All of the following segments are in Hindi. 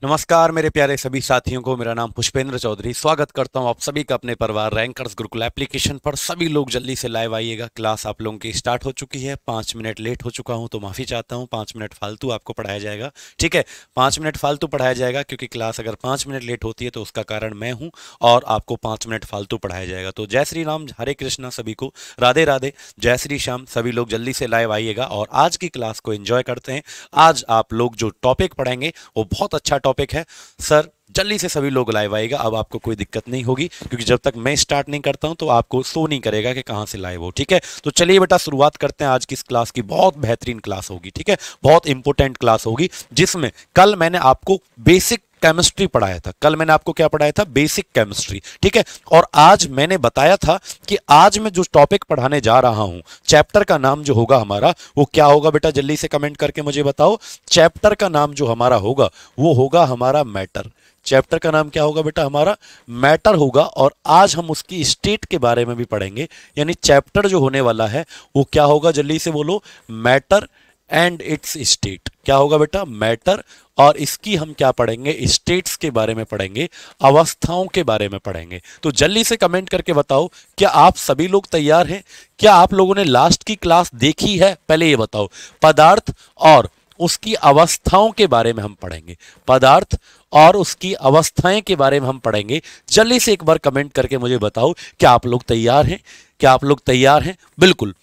नमस्कार मेरे प्यारे सभी साथियों को, मेरा नाम पुष्पेंद्र चौधरी। स्वागत करता हूं आप सभी का अपने परिवार रैंकर्स गुरुकुल एप्लीकेशन पर। सभी लोग जल्दी से लाइव आइएगा। क्लास आप लोगों की स्टार्ट हो चुकी है। 5 मिनट लेट हो चुका हूं तो माफ़ी चाहता हूं। 5 मिनट फालतू आपको पढ़ाया जाएगा, ठीक है। 5 मिनट फालतू पढ़ाया जाएगा क्योंकि क्लास अगर 5 मिनट लेट होती है तो उसका कारण मैं हूँ और आपको 5 मिनट फालतू पढ़ाया जाएगा। तो जय श्री राम, हरे कृष्णा, सभी को राधे राधे, जय श्री श्याम। सभी लोग जल्दी से लाइव आइएगा और आज की क्लास को एंजॉय करते हैं। आज आप लोग जो टॉपिक पढ़ेंगे वो बहुत अच्छा टॉपिक है। सर जल्दी से सभी लोग लाइव आएगा। अब आपको कोई दिक्कत नहीं होगी क्योंकि जब तक मैं स्टार्ट नहीं करता हूं तो आपको शो नहीं करेगा कि कहां से लाइव हो, ठीक है। तो चलिए बेटा शुरुआत करते हैं। आज की इस क्लास की बहुत बेहतरीन क्लास होगी, ठीक है। बहुत इंपॉर्टेंट क्लास होगी जिसमें कल मैंने आपको बेसिक केमिस्ट्री पढ़ाया था। कल मैंने आपको क्या पढ़ाया था? बेसिक केमिस्ट्री, ठीक है। और आज मैंने बताया था कि आज मैं जो टॉपिक पढ़ाने जा रहा हूं, चैप्टर का नाम जो होगा हमारा वो क्या होगा बेटा? जल्दी से कमेंट करके मुझे बताओ। चैप्टर का नाम जो हमारा होगा वो होगा हमारा मैटर। चैप्टर का नाम क्या होगा बेटा? हमारा मैटर होगा। और आज हम उसकी स्टेट के बारे में भी पढ़ेंगे। यानी चैप्टर जो होने वाला है वो क्या होगा? जल्दी से बोलो। Matter and it's state. क्या होगा बेटा? मैटर, और इसकी हम क्या पढ़ेंगे? स्टेट्स के बारे में पढ़ेंगे, अवस्थाओं के बारे में पढ़ेंगे। तो जल्दी से कमेंट करके बताओ, क्या आप सभी लोग तैयार हैं? क्या आप लोगों ने लास्ट की क्लास देखी है? पहले ये बताओ। पदार्थ और उसकी अवस्थाओं के बारे में हम पढ़ेंगे। पदार्थ और उसकी अवस्थाएं के बारे में हम पढ़ेंगे। जल्दी से एक बार कमेंट करके मुझे बताओ, क्या आप लोग तैयार हैं? क्या आप लोग तैयार हैं? बिल्कुल,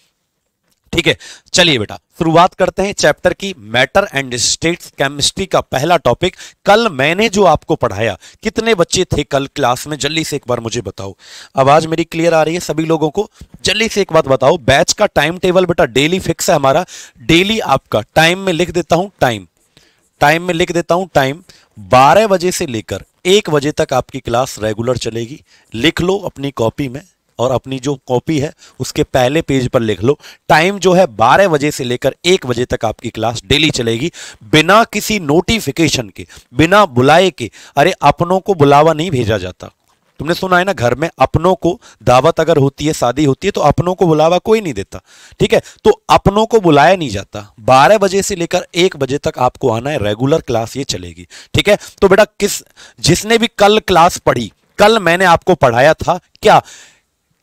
ठीक है। चलिए बेटा शुरुआत करते हैं चैप्टर की। मैटर एंड स्टेट्स केमिस्ट्री का पहला टॉपिक। कल मैंने जो आपको पढ़ाया, कितने बच्चे थे कल क्लास में? जल्दी से एक बार मुझे बताओ। आवाज मेरी क्लियर आ रही है सभी लोगों को? जल्दी से एक बात बताओ। बैच का टाइम टेबल बेटा डेली फिक्स है हमारा। डेली आपका टाइम में लिख देता हूं, टाइम में लिख देता हूं। टाइम 12 बजे से लेकर 1 बजे तक आपकी क्लास रेगुलर चलेगी। लिख लो अपनी कॉपी में, और अपनी जो कॉपी है उसके पहले पेज पर लिख लो। टाइम जो है 12 बजे से लेकर 1 बजे तक आपकी क्लास डेली चलेगी, बिना किसी नोटिफिकेशन के, बिना बुलाए के। अरे अपनों को बुलावा नहीं भेजा जाता। तुमने सुना है ना, घर में अपनों को दावत अगर होती है, शादी होती है, तो अपनों को बुलावा कोई नहीं देता, ठीक है। तो अपनों को बुलाया नहीं जाता। 12 बजे से लेकर 1 बजे तक आपको आना है। रेगुलर क्लास ये चलेगी, ठीक है। तो बेटा जिसने भी कल क्लास पढ़ी, कल मैंने आपको पढ़ाया था क्या?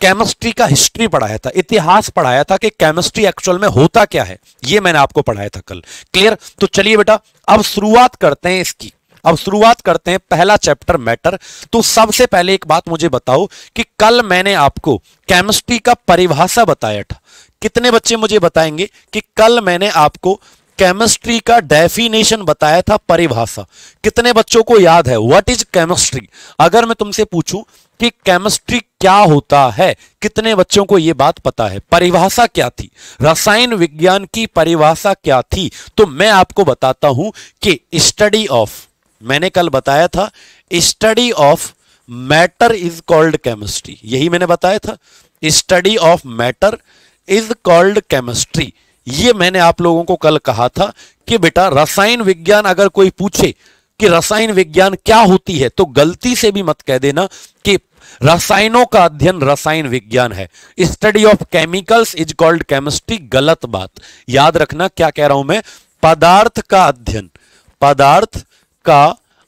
केमिस्ट्री का हिस्ट्री पढ़ाया था, इतिहास पढ़ाया था कि केमिस्ट्री एक्चुअल में होता क्या है। ये मैंने आपको पढ़ाया था कल। क्लियर? तो चलिए बेटा अब शुरुआत करते हैं इसकी। अब शुरुआत करते हैं पहला चैप्टर मैटर। तो सबसे पहले एक बात मुझे बताओ कि कल मैंने आपको केमिस्ट्री का परिभाषा बताया था। कितने बच्चे मुझे बताएंगे कि कल मैंने आपको केमिस्ट्री का डेफिनेशन बताया था, परिभाषा? कितने बच्चों को याद है? What is chemistry? अगर मैं तुमसे पूछूं कि केमिस्ट्री क्या होता है, कितने बच्चों को यह बात पता है? परिभाषा क्या थी? रसायन विज्ञान की परिभाषा क्या थी? तो मैं आपको बताता हूं कि स्टडी ऑफ, मैंने कल बताया था, study of matter is called chemistry. यही मैंने बताया था, study of matter is called chemistry. ये मैंने आप लोगों को कल कहा था कि बेटा रसायन विज्ञान, अगर कोई पूछे कि रसायन विज्ञान क्या होती है, तो गलती से भी मत कह देना कि रसायनों का अध्ययन रसायन विज्ञान है। Study of chemicals is called chemistry. गलत बात, याद रखना क्या कह रहा हूं मैं। पदार्थ का अध्ययन, पदार्थ का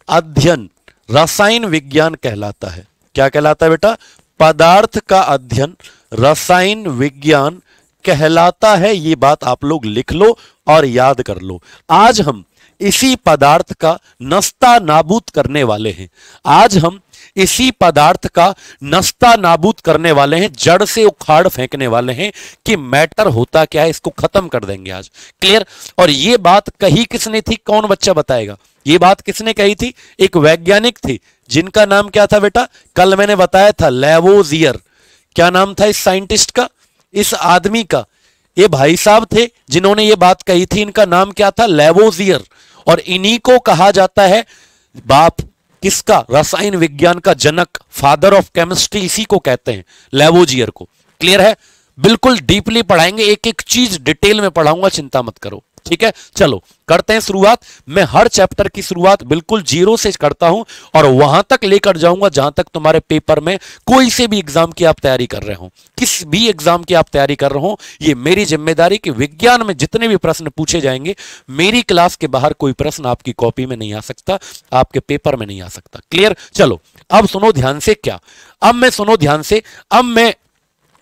अध्ययन रसायन विज्ञान कहलाता है। क्या कहलाता है बेटा? पदार्थ का अध्ययन रसायन विज्ञान कहलाता है। ये बात आप लोग लिख लो और याद कर लो। आज हम इसी पदार्थ का नस्ता नाबूद करने वाले हैं। आज हम इसी पदार्थ का नस्ता नाबूद करने वाले हैं, जड़ से उखाड़ फेंकने वाले हैं कि मैटर होता क्या है, इसको खत्म कर देंगे आज। क्लियर? और ये बात कही किसने थी? कौन बच्चा बताएगा? ये बात किसने कही थी? एक वैज्ञानिक थे जिनका नाम क्या था बेटा? कल मैंने बताया था, लैवोजियर। क्या नाम था इस साइंटिस्ट का, इस आदमी का? ये भाई साहब थे जिन्होंने ये बात कही थी। इनका नाम क्या था? लैवोजियर। और इन्हीं को कहा जाता है बाप किसका? रसायन विज्ञान का जनक, फादर ऑफ केमिस्ट्री, इसी को कहते हैं, लैवोजियर को। क्लियर है? बिल्कुल डीपली पढ़ाएंगे, एक एक चीज डिटेल में पढ़ाऊंगा, चिंता मत करो। ठीक है, चलो करते हैं शुरुआत। मैं हर चैप्टर की शुरुआत बिल्कुल जीरो से करता हूं और वहां तक लेकर जाऊंगा जहां तक तुम्हारे पेपर में कोई से भी एग्जाम की आप तैयारी कर रहे हो, किस भी एग्जाम की आप तैयारी कर रहे हो, ये मेरी जिम्मेदारी कि विज्ञान में जितने भी प्रश्न पूछे जाएंगे मेरी क्लास के बाहर कोई प्रश्न आपकी कॉपी में नहीं आ सकता, आपके पेपर में नहीं आ सकता। क्लियर? चलो अब सुनो ध्यान से। क्या अब मैं सुनो ध्यान से, अब मैं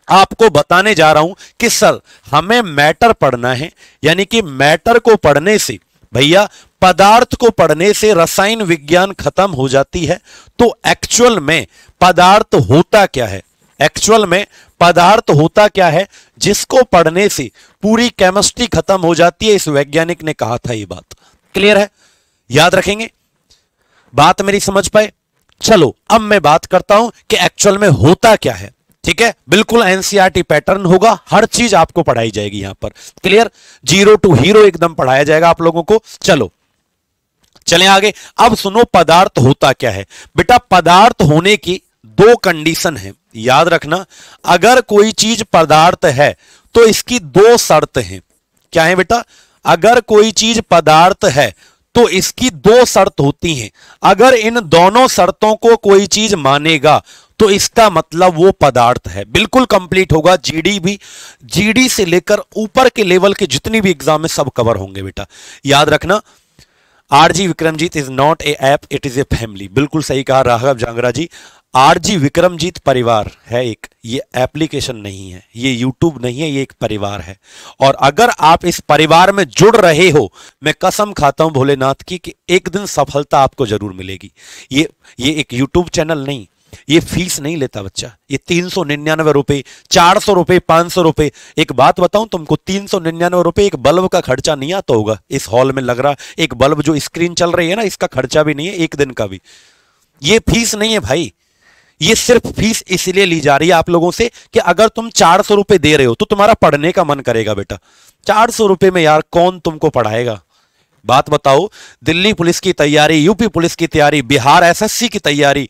आपको बताने जा रहा हूं कि सर हमें मैटर पढ़ना है, यानी कि मैटर को पढ़ने से भैया, पदार्थ को पढ़ने से रसायन विज्ञान खत्म हो जाती है। तो एक्चुअल में पदार्थ होता क्या है, एक्चुअल में पदार्थ होता क्या है जिसको पढ़ने से पूरी केमिस्ट्री खत्म हो जाती है। इस वैज्ञानिक ने कहा था ये बात। क्लियर है? याद रखेंगे? बात मेरी समझ पाए? चलो अब मैं बात करता हूं कि एक्चुअल में होता क्या है। ठीक है, बिल्कुल एनसीईआरटी पैटर्न होगा, हर चीज आपको पढ़ाई जाएगी यहां पर। क्लियर? जीरो टू हीरो एकदम पढ़ाया जाएगा आप लोगों को। चलो चलें आगे। अब सुनो पदार्थ होता क्या है। बेटा पदार्थ होने की दो कंडीशन है, याद रखना। अगर कोई चीज पदार्थ है तो इसकी दो शर्त हैं। क्या है बेटा? अगर कोई चीज पदार्थ है तो इसकी दो शर्त होती हैं। अगर इन दोनों शर्तों को कोई चीज मानेगा तो इसका मतलब वो पदार्थ है। बिल्कुल कंप्लीट होगा। जीडी भी, जीडी से लेकर ऊपर के लेवल के जितनी भी एग्जाम में सब कवर होंगे बेटा, याद रखना। RG Vikramjeet is not a app, it is a family. बिल्कुल सही कहा राघव जांगरा जी। आरजी विक्रमजीत परिवार है एक, ये एप्लीकेशन नहीं है, ये यूट्यूब नहीं है, ये एक परिवार है। और अगर आप इस परिवार में जुड़ रहे हो, मैं कसम खाता हूं भोलेनाथ की कि एक दिन सफलता आपको जरूर मिलेगी। ये एक यूट्यूब चैनल नहीं, ये फीस नहीं लेता बच्चा। ये 399 रुपए, 400 रुपए, 500 रुपए। एक बात बताऊं तुमको, 399 रुपए एक बल्ब का खर्चा नहीं आता होगा। इस हॉल में लग रहा एक बल्ब जो स्क्रीन चल रही है ना, इसका खर्चा भी नहीं है एक दिन का भी। ये फीस नहीं है भाई, ये सिर्फ फीस इसलिए ली जा रही है आप लोगों से कि अगर तुम 400 रुपए दे रहे हो तो तुम्हारा पढ़ने का मन करेगा बेटा। 400 रुपए में यार कौन तुमको पढ़ाएगा? बात बताओ। दिल्ली पुलिस की तैयारी, यूपी पुलिस की तैयारी, बिहार एसएससी की तैयारी,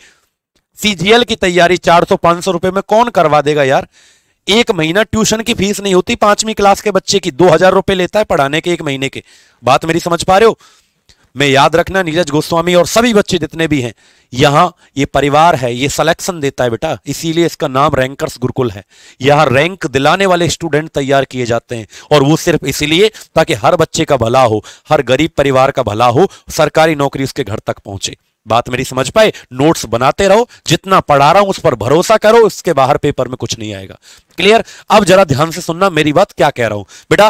सीजीएल की तैयारी 400-500 रुपए में कौन करवा देगा यार? एक महीना ट्यूशन की फीस नहीं होती 5वीं क्लास के बच्चे की, 2000 रुपए लेता है पढ़ाने के एक महीने के। बात मेरी समझ पा रहे हो? मैं याद रखना, नीरज गोस्वामी और सभी बच्चे जितने भी हैं यहां, ये परिवार है, ये सिलेक्शन देता है बेटा, इसीलिए इसका नाम रैंकर्स गुरुकुल है। यहां रैंक दिलाने वाले स्टूडेंट तैयार किए जाते हैं, और वो सिर्फ इसीलिए ताकि हर बच्चे का भला हो, हर गरीब परिवार का भला हो, सरकारी नौकरी उसके घर तक पहुंचे। बात मेरी समझ पाए? नोट्स बनाते रहो, जितना पढ़ा रहा हूं उस पर भरोसा करो, इसके बाहर पेपर में कुछ नहीं आएगा। क्लियर? अब जरा ध्यान से सुनना मेरी बात, क्या कह रहा हूं बेटा।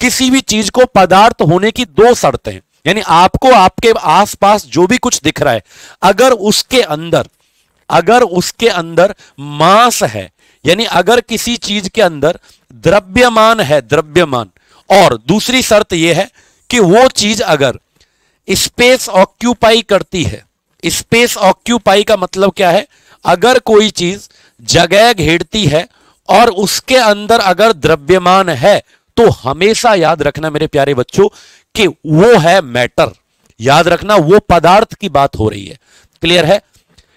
किसी भी चीज को पदार्थ होने की दो शर्तें हैं, यानी आपको आपके आसपास जो भी कुछ दिख रहा है, अगर उसके अंदर मास है, यानी अगर किसी चीज के अंदर द्रव्यमान है, द्रव्यमान, और दूसरी शर्त यह है कि वो चीज अगर स्पेस ऑक्यूपाई करती है। स्पेस ऑक्यूपाई का मतलब क्या है? अगर कोई चीज जगह घेरती है और उसके अंदर अगर द्रव्यमान है, तो हमेशा याद रखना मेरे प्यारे बच्चों कि वो है मैटर। याद रखना, वो पदार्थ की बात हो रही है। क्लियर है?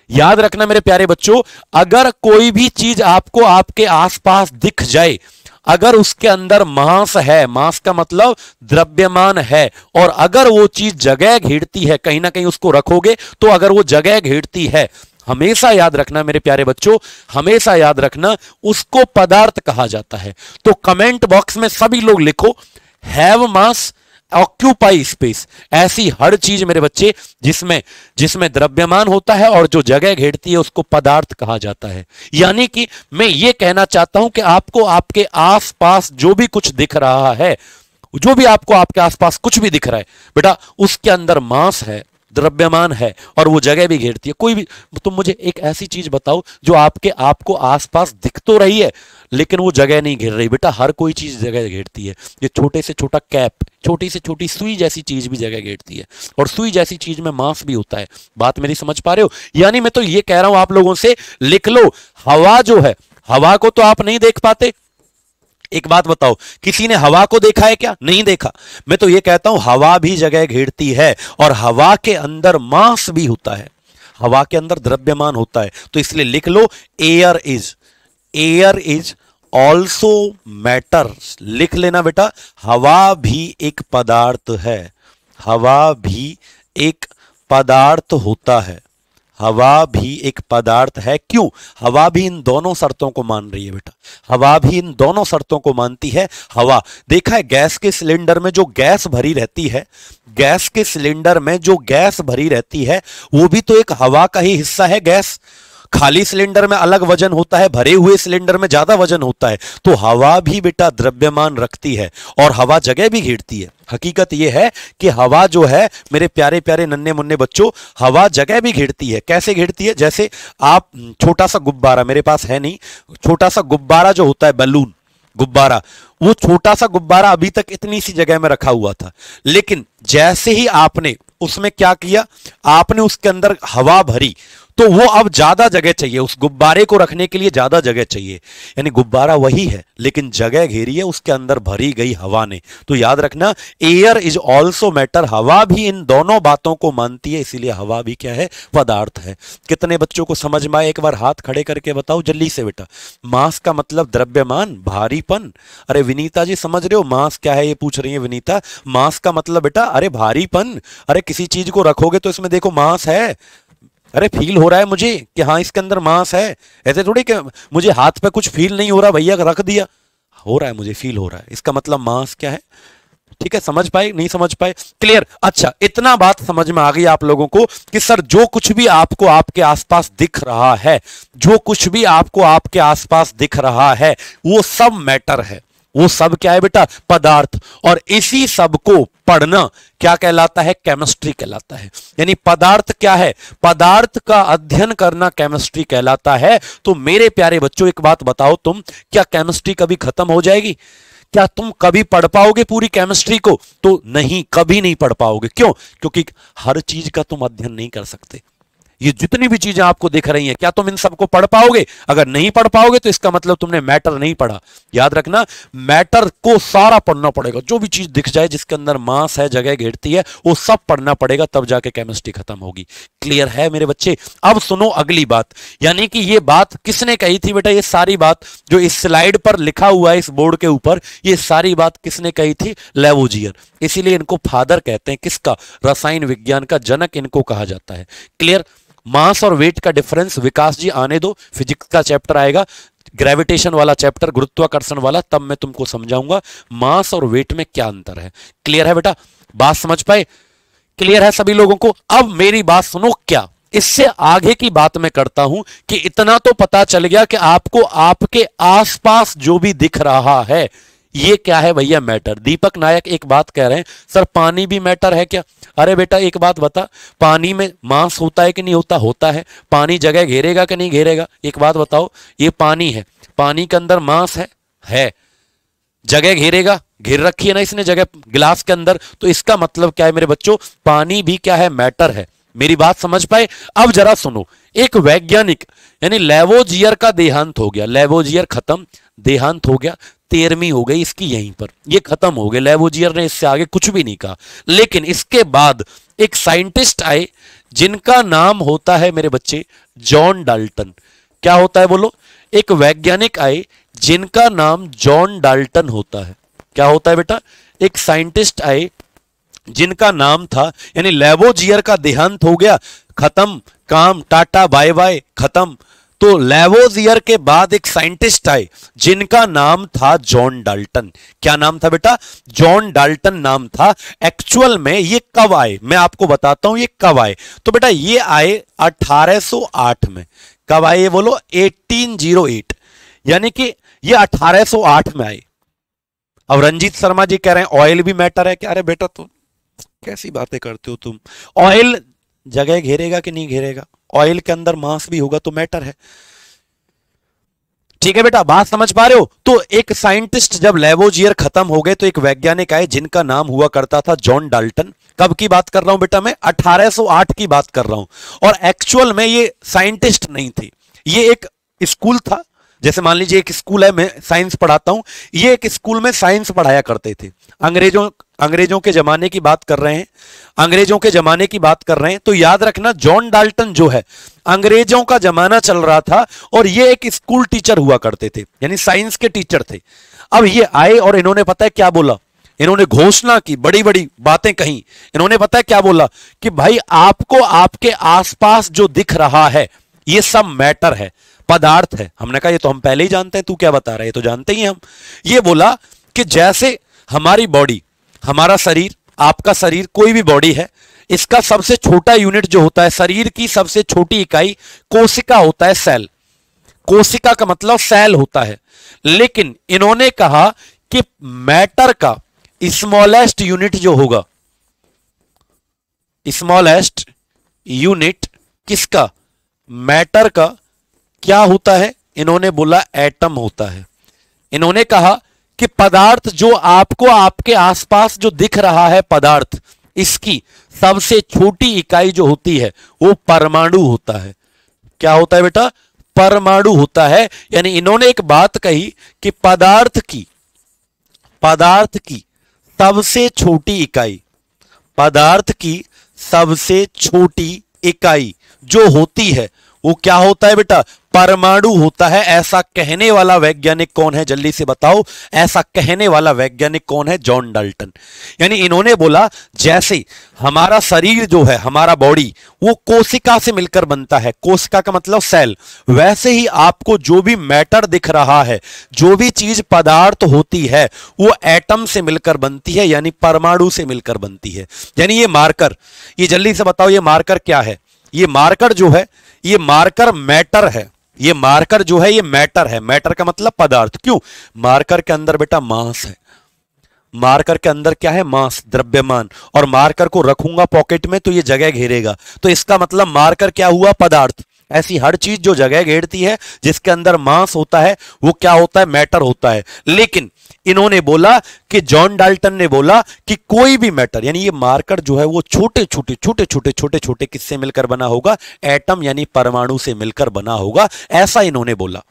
याद रखना मेरे प्यारे बच्चों, अगर कोई भी चीज आपको आपके आसपास दिख जाए, अगर उसके अंदर मास है, मास का मतलब द्रव्यमान है, और अगर वो चीज जगह घेरती है, कहीं ना कहीं उसको रखोगे तो अगर वो जगह घेरती है, हमेशा याद रखना मेरे प्यारे बच्चों, हमेशा याद रखना उसको पदार्थ कहा जाता है। तो कमेंट बॉक्स में सभी लोग लिखो, हैव मास, ऑक्यूपाई स्पेस। ऐसी हर चीज मेरे बच्चे जिसमें द्रव्यमान होता है और जो जगह घेरती है उसको पदार्थ कहा जाता है। यानी कि मैं ये कहना चाहता हूं कि आपको आपके आसपास जो भी कुछ दिख रहा है, जो भी आपको आपके आसपास कुछ भी दिख रहा है बेटा, उसके अंदर मास है, द्रव्यमान है, और वो जगह भी घेरती है। कोई भी तुम मुझे एक ऐसी चीज बताओ जो आपको आसपास दिख तो रही है लेकिन वो जगह नहीं घेर रही। बेटा हर कोई चीज जगह घेरती है। ये छोटे से छोटा कैप, छोटी से छोटी सुई जैसी चीज भी जगह घेरती है, और सुई जैसी चीज में मांस भी होता है। बात मेरी समझ पा रहे हो? यानी मैं तो ये कह रहा हूं आप लोगों से, लिख लो, हवा जो है, हवा को तो आप नहीं देख पाते। एक बात बताओ, किसी ने हवा को देखा है क्या? नहीं देखा। मैं तो ये कहता हूं हवा भी जगह घेरती है, और हवा के अंदर मास भी होता है, हवा के अंदर द्रव्यमान होता है। तो इसलिए लिख लो, एयर इज ऑल्सो मैटर, लिख लेना बेटा, हवा भी एक पदार्थ है, हवा भी एक पदार्थ होता है, हवा भी एक पदार्थ है। क्यों? हवा भी इन दोनों शर्तों को मान रही है बेटा, हवा भी इन दोनों शर्तों को मानती है। हवा, देखा है गैस के सिलेंडर में जो गैस भरी रहती है, गैस के सिलेंडर में जो गैस भरी रहती है वो भी तो एक हवा का ही हिस्सा है गैस। खाली सिलेंडर में अलग वजन होता है, भरे हुए सिलेंडर में ज्यादा वजन होता है। तो हवा भी बेटा द्रव्यमान रखती है और हवा जगह भी घेरती है। हकीकत यह है कि हवा जो है मेरे प्यारे प्यारे नन्हे मुन्ने बच्चों, हवा जगह भी घेरती है। कैसे घेरती है? जैसे आप छोटा सा गुब्बारा, मेरे पास है नहीं, छोटा सा गुब्बारा जो होता है, बलून गुब्बारा, वो छोटा सा गुब्बारा अभी तक इतनी सी जगह में रखा हुआ था, लेकिन जैसे ही आपने उसमें क्या किया, आपने उसके अंदर हवा भरी, तो वो अब ज्यादा जगह चाहिए, उस गुब्बारे को रखने के लिए ज्यादा जगह चाहिए। यानी गुब्बारा वही है लेकिन जगह घेरी है उसके अंदर भरी गई हवा ने। तो याद रखना, एयर इज ऑल्सो मैटर, हवा भी इन दोनों बातों को मानती है, इसीलिए हवा भी क्या है? पदार्थ है। कितने बच्चों को समझ में आए? एक बार हाथ खड़े करके बताओ जल्दी से बेटा। मास का मतलब द्रव्यमान, भारीपन। अरे विनीता जी समझ रहे हो मास क्या है? ये पूछ रही है विनीता। मास का मतलब बेटा अरे भारीपन। अरे किसी चीज को रखोगे तो इसमें देखो मास है, अरे फील हो रहा है मुझे कि हाँ इसके अंदर मांस है। ऐसे थोड़ी कि मुझे हाथ पे कुछ फील नहीं हो रहा, भैया रख दिया, हो रहा है, मुझे फील हो रहा है, इसका मतलब मांस क्या है। ठीक है, समझ पाए? नहीं समझ पाए? क्लियर? अच्छा, इतना बात समझ में आ गई आप लोगों को कि सर जो कुछ भी आपको आपके आसपास दिख रहा है, जो कुछ भी आपको आपके आसपास दिख रहा है वो सब मैटर है, वो सब क्या है बेटा? पदार्थ। और इसी सब को पढ़ना क्या कहलाता है? केमिस्ट्री कहलाता है। यानी पदार्थ क्या है? पदार्थ का अध्ययन करना केमिस्ट्री कहलाता है। तो मेरे प्यारे बच्चों एक बात बताओ, तुम क्या केमिस्ट्री कभी खत्म हो जाएगी? क्या तुम कभी पढ़ पाओगे पूरी केमिस्ट्री को? तो नहीं, कभी नहीं पढ़ पाओगे। क्यों? क्योंकि हर चीज का तुम अध्ययन नहीं कर सकते। ये जितनी भी चीजें आपको दिख रही हैं, क्या तुम इन सबको पढ़ पाओगे? अगर नहीं पढ़ पाओगे तो इसका मतलब तुमने मैटर नहीं पढ़ा। याद रखना, मैटर को सारा पढ़ना पड़ेगा। जो भी चीज दिख जाए जिसके अंदर मास है, जगह घेरती है, वो सब पढ़ना पड़ेगा, तब जाके केमिस्ट्री खत्म होगी। क्लियर है मेरे बच्चे? अब सुनो अगली बात, यानी कि ये बात किसने कही थी बेटा? ये सारी बात जो इस स्लाइड पर लिखा हुआ है इस बोर्ड के ऊपर, ये सारी बात किसने कही थी? लैवोजियर। इसीलिए इनको फादर कहते हैं। किसका? रसायन विज्ञान का जनक इनको कहा जाता है। क्लियर? मास और वेट का डिफरेंस विकास जी आने दो, फिजिक्स का चैप्टर आएगा, ग्रेविटेशन वाला चैप्टर, गुरुत्वाकर्षण वाला, तब मैं तुमको समझाऊंगा मास और वेट में क्या अंतर है। क्लियर है बेटा? बात समझ पाए? क्लियर है सभी लोगों को? अब मेरी बात सुनो, क्या इससे आगे की बात मैं करता हूं कि इतना तो पता चल गया कि आपको आपके आसपास जो भी दिख रहा है ये क्या है भैया? मैटर। दीपक नायक एक बात कह रहे हैं, सर पानी भी मैटर है क्या? अरे बेटा एक बात बता, पानी में मांस होता है कि नहीं होता? होता है। पानी जगह घेरेगा कि नहीं घेरेगा? एक बात बताओ, ये पानी है, पानी के अंदर मांस है, जगह घेरेगा? घेर रखी है ना इसने जगह गिलास के अंदर। तो इसका मतलब क्या है मेरे बच्चों? पानी भी क्या है? मैटर है। मेरी बात समझ पाए? अब जरा सुनो, एक वैज्ञानिक यानी लैवोजियर का देहांत हो गया, लैवोजियर खत्म, देहांत हो गया, 13वीं हो गई इसकी यहीं पर, ये खत्म हो गया। लैवोजियर ने इससे आगे कुछ भी नहीं कहा। लेकिन इसके बाद एक साइंटिस्ट आए जिनका नाम होता है मेरे बच्चे जॉन डाल्टन। क्या होता है बोलो? एक वैज्ञानिक आए जिनका नाम जॉन डाल्टन होता है। क्या होता है बेटा? एक साइंटिस्ट आए जिनका नाम था, यानी लैवोजियर का देहांत हो गया, खत्म काम, टाटा बाय बाय, खत्म। तो लैवोजियर के बाद एक साइंटिस्ट आए जिनका नाम था जॉन डाल्टन। क्या नाम था बेटा? जॉन डाल्टन नाम था। एक्चुअल में ये कब आए मैं आपको बताता हूं, ये कब आए। तो बेटा ये आए 1808 में। कब आए ये बोलो? 1808, यानी कि ये 1808 में आए। अब रंजीत शर्मा जी कह रहे हैं ऑयल भी मैटर है क्या? अरे बेटा तुम कैसी बातें करते हो तुम? ऑयल जगह घेरेगा कि नहीं घेरेगा? ऑयल के अंदर मांस भी होगा तो मैटर है। ठीक है बेटा, बात समझ पा रहे हो? तो एक साइंटिस्ट, जब लैवोजियर खत्म हो गए तो एक वैज्ञानिक आए जिनका नाम हुआ करता था जॉन डाल्टन। कब की बात कर रहा हूं बेटा मैं? 1808 की बात कर रहा हूं। और एक्चुअल में ये साइंटिस्ट नहीं थे, ये एक स्कूल था, जैसे मान लीजिए एक स्कूल है, मैं साइंस पढ़ाता हूं, ये एक स्कूल में साइंस पढ़ाया करते थे। अंग्रेजों अंग्रेजों के जमाने की बात कर रहे हैं, अंग्रेजों के जमाने की बात कर रहे हैं, तो याद रखना जॉन डाल्टन जो है, अंग्रेजों का जमाना चल रहा था और ये एक स्कूल टीचर हुआ करते थे, यानी साइंस के टीचर थे। अब ये आए और इन्होंने पता है क्या बोला, इन्होंने घोषणा की, बड़ी बड़ी बातें कही। इन्होंने पता है क्या बोला कि भाई आपको आपके आसपास जो दिख रहा है ये सब मैटर है, पदार्थ है। हमने कहा ये तो हम पहले ही जानते हैं, तू क्या बता रहा है, ये तो जानते ही हम। ये बोला कि जैसे हमारी बॉडी, हमारा शरीर, आपका शरीर, कोई भी बॉडी है, इसका सबसे छोटा यूनिट जो होता है, शरीर की सबसे छोटी इकाई कोशिका होता है, सेल। कोशिका का मतलब सेल होता है। लेकिन इन्होंने कहा कि मैटर का स्मॉलेस्ट यूनिट जो होगा, स्मॉलेस्ट यूनिट किसका, मैटर का, क्या होता है? इन्होंने बोला एटम होता है। इन्होंने कहा कि पदार्थ जो आपको आपके आसपास जो दिख रहा है पदार्थ, इसकी सबसे छोटी इकाई जो होती है वो परमाणु होता है। क्या होता है बेटा? परमाणु होता है। यानी इन्होंने एक बात कही कि पदार्थ की सबसे छोटी इकाई, पदार्थ की सबसे छोटी इकाई जो होती है वो क्या होता है बेटा? परमाणु होता है। ऐसा कहने वाला वैज्ञानिक कौन है, जल्दी से बताओ। ऐसा कहने वाला वैज्ञानिक कौन है? John Dalton. यानी इन्होंने बोला जैसे हमारा शरीर जो है, हमारा बॉडी, वो कोशिका से मिलकर बनता है, कोशिका का मतलब सेल, वैसे ही आपको जो भी मैटर दिख रहा है, जो भी चीज पदार्थ होती है, वो एटम से मिलकर बनती है, यानी परमाणु से मिलकर बनती है। यानी ये मार्कर, ये जल्दी से बताओ, ये मार्कर क्या है? ये मार्कर जो है, ये मार्कर मैटर है। ये मार्कर जो है ये मैटर है। मैटर का मतलब पदार्थ। क्यों? मार्कर के अंदर बेटा मास है। मार्कर के अंदर क्या है? मास, द्रव्यमान। और मार्कर को रखूंगा पॉकेट में तो ये जगह घेरेगा, तो इसका मतलब मार्कर क्या हुआ? पदार्थ। ऐसी हर चीज जो जगह घेरती है, जिसके अंदर मास होता है, वो क्या होता है? मैटर होता है। लेकिन इन्होंने बोला कि जॉन डाल्टन ने बोला कि कोई भी मैटर, यानी ये मार्कर जो है वो छोटे छोटे छोटे छोटे छोटे छोटे किससे मिलकर बना होगा? एटम यानी परमाणु से मिलकर बना होगा। ऐसा इन्होंने बोला।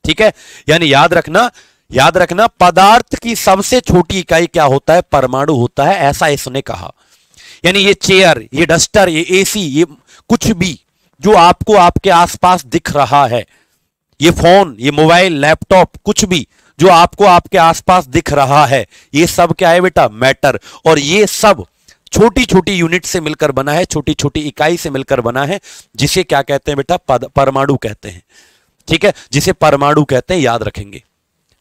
ठीक है, यानी याद रखना, याद रखना, पदार्थ की सबसे छोटी इकाई क्या होता है? परमाणु होता है। ऐसा इसने कहा। यानी ये चेयर, ये डस्टर, ये एसी, ये कुछ भी जो आपको आपके आसपास दिख रहा है, ये फोन, ये मोबाइल, लैपटॉप, कुछ भी जो आपको आपके आसपास दिख रहा है, ये सब क्या है बेटा? मैटर। और ये सब छोटी छोटी यूनिट से मिलकर बना है, छोटी छोटी इकाई से मिलकर बना है, जिसे क्या कहते हैं बेटा? परमाणु कहते हैं। ठीक है, जिसे परमाणु कहते हैं, याद रखेंगे।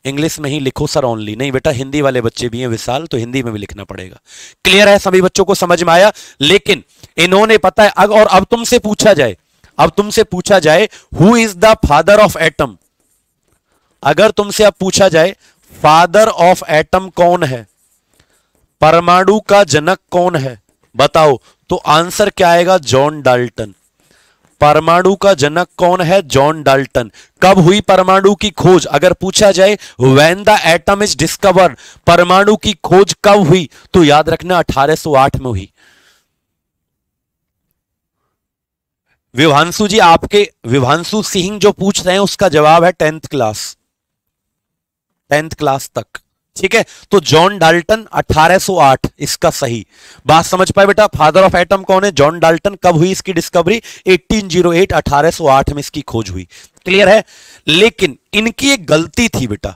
इंग्लिश में ही लिखो सर ओनली, नहीं बेटा हिंदी वाले बच्चे भी हैं विशाल, तो हिंदी में भी लिखना पड़ेगा। क्लियर है? सभी बच्चों को समझ में आया? लेकिन इन्होंने पता है, और अब तुमसे पूछा जाए, अब तुमसे पूछा जाए who is the father of atom, अगर तुमसे अब पूछा जाए फादर ऑफ एटम कौन है, परमाणु का जनक कौन है, बताओ, तो आंसर क्या आएगा? John Dalton. परमाणु का जनक कौन है? John Dalton. कब हुई परमाणु की खोज? अगर पूछा जाए when the atom is discovered, परमाणु की खोज कब हुई, तो याद रखना 1808 में हुई। विभांशु जी, आपके विभांशु सिंह जो पूछ रहे हैं उसका जवाब है 10th क्लास, 10th क्लास तक। ठीक है, तो जॉन डाल्टन 1808 इसका सही। बात समझ पाए बेटा? फादर ऑफ एटम कौन है? John Dalton. कब हुई इसकी डिस्कवरी? 1808, 1808 में इसकी खोज हुई। क्लियर है? लेकिन इनकी एक गलती थी बेटा।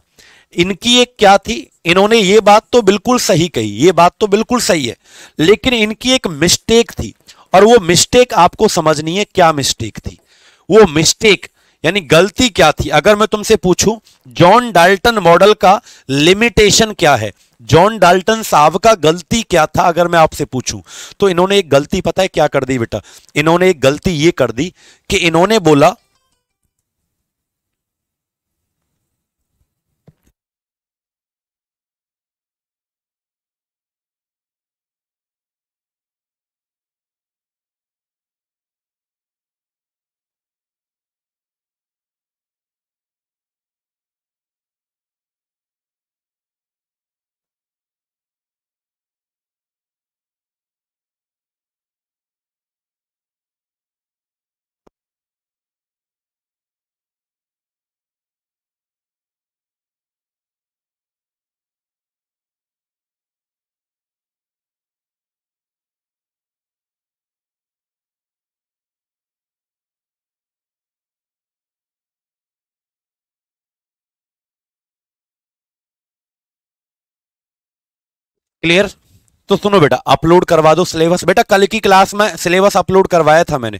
इनकी एक क्या थी? इन्होंने ये बात तो बिल्कुल सही कही, ये बात तो बिल्कुल सही है, लेकिन इनकी एक मिस्टेक थी, और वो मिस्टेक आपको समझनी है। क्या मिस्टेक थी? वो मिस्टेक यानी गलती क्या थी? अगर मैं तुमसे पूछूं जॉन डाल्टन मॉडल का लिमिटेशन क्या है, जॉन डाल्टन साहब का गलती क्या था, अगर मैं आपसे पूछूं, तो इन्होंने एक गलती पता है क्या कर दी बेटा? इन्होंने एक गलती ये कर दी कि इन्होंने बोला क्लियर? तो सुनो बेटा, अपलोड करवा दो सिलेबस। बेटा कल की क्लास में सिलेबस अपलोड करवाया था मैंने,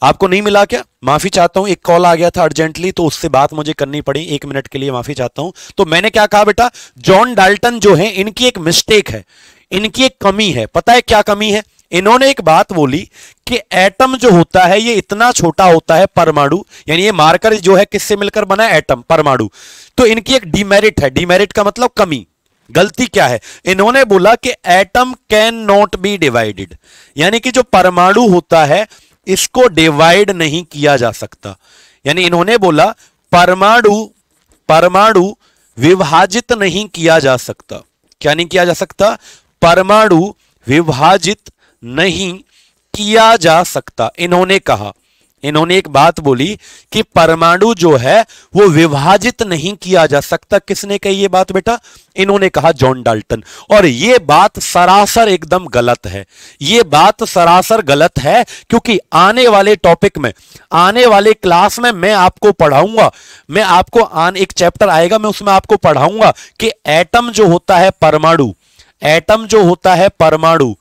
आपको नहीं मिला क्या? माफी चाहता हूं, एक कॉल आ गया था अर्जेंटली तो उससे बात मुझे करनी पड़ी, 1 मिनट के लिए माफी चाहता हूं। तो मैंने क्या कहा बेटा, जॉन डाल्टन जो है इनकी एक मिस्टेक है, इनकी एक कमी है। पता है क्या कमी है? इन्होंने एक बात बोली कि एटम जो होता है ये इतना छोटा होता है, परमाणु, यानी ये मार्कर जो है किससे मिलकर बना है? एटम, परमाणु। तो इनकी एक डिमेरिट है, डिमेरिट का मतलब कमी। गलती क्या है? इन्होंने बोला कि atom can not be divided, यानी कि जो परमाणु होता है इसको डिवाइड नहीं किया जा सकता। यानी इन्होंने बोला परमाणु परमाणु विभाजित नहीं किया जा सकता। क्या नहीं किया जा सकता? परमाणु विभाजित नहीं किया जा सकता। इन्होंने कहा, इन्होंने एक बात बोली कि परमाणु जो है वो विभाजित नहीं किया जा सकता। किसने कही ये बात बेटा? इन्होंने कहा, जॉन डाल्टन। और ये बात सरासर एकदम गलत है, ये बात सरासर गलत है, क्योंकि आने वाले टॉपिक में, आने वाले क्लास में मैं आपको पढ़ाऊंगा, मैं आपको एक चैप्टर आएगा, मैं उसमें आपको पढ़ाऊंगा कि एटम जो होता है परमाणु, एटम जो होता है परमाणु,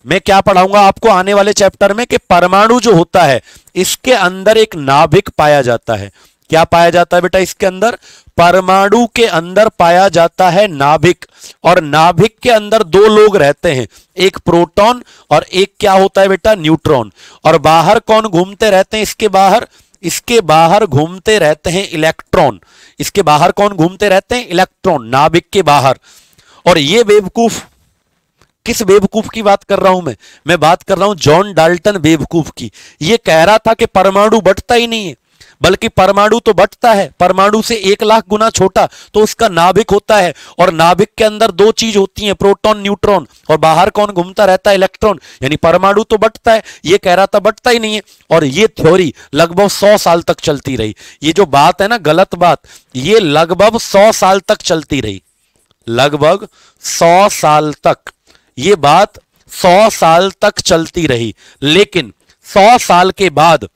मैं क्या पढ़ाऊंगा आपको आने वाले चैप्टर में कि परमाणु जो होता है इसके अंदर एक नाभिक पाया जाता है। क्या पाया जाता है बेटा इसके अंदर? परमाणु के अंदर पाया जाता है नाभिक, और नाभिक के अंदर दो लोग रहते हैं, एक प्रोटॉन और एक क्या होता है बेटा? न्यूट्रॉन। और बाहर कौन घूमते रहते हैं इसके बाहर? इसके बाहर घूमते रहते हैं इलेक्ट्रॉन। इसके बाहर कौन घूमते रहते हैं? इलेक्ट्रॉन, नाभिक के बाहर। और ये बेवकूफ, किस बेवकूफ की बात कर रहा हूं मैं बात कर रहा हूं जॉन डाल्टन बेवकूफ की। ये कह रहा था कि परमाणु बढ़ता ही नहीं है, बल्कि परमाणु तो बढ़ता है, परमाणु से 1,00,000 गुना छोटा तो उसका नाभिक होता है, और नाभिक के अंदर दो चीज होती हैं, प्रोटॉन न्यूट्रॉन, और बाहर कौन घूमता रहता है? इलेक्ट्रॉन। यानी परमाणु तो बढ़ता है, ये कह रहा था बढ़ता ही नहीं है। और ये थ्योरी लगभग 100 साल तक चलती रही। ये जो बात है ना, गलत बात, ये लगभग 100 साल तक चलती रही, लगभग 100 साल तक ये बात 100 साल तक चलती रही। लेकिन 100 साल के बाद,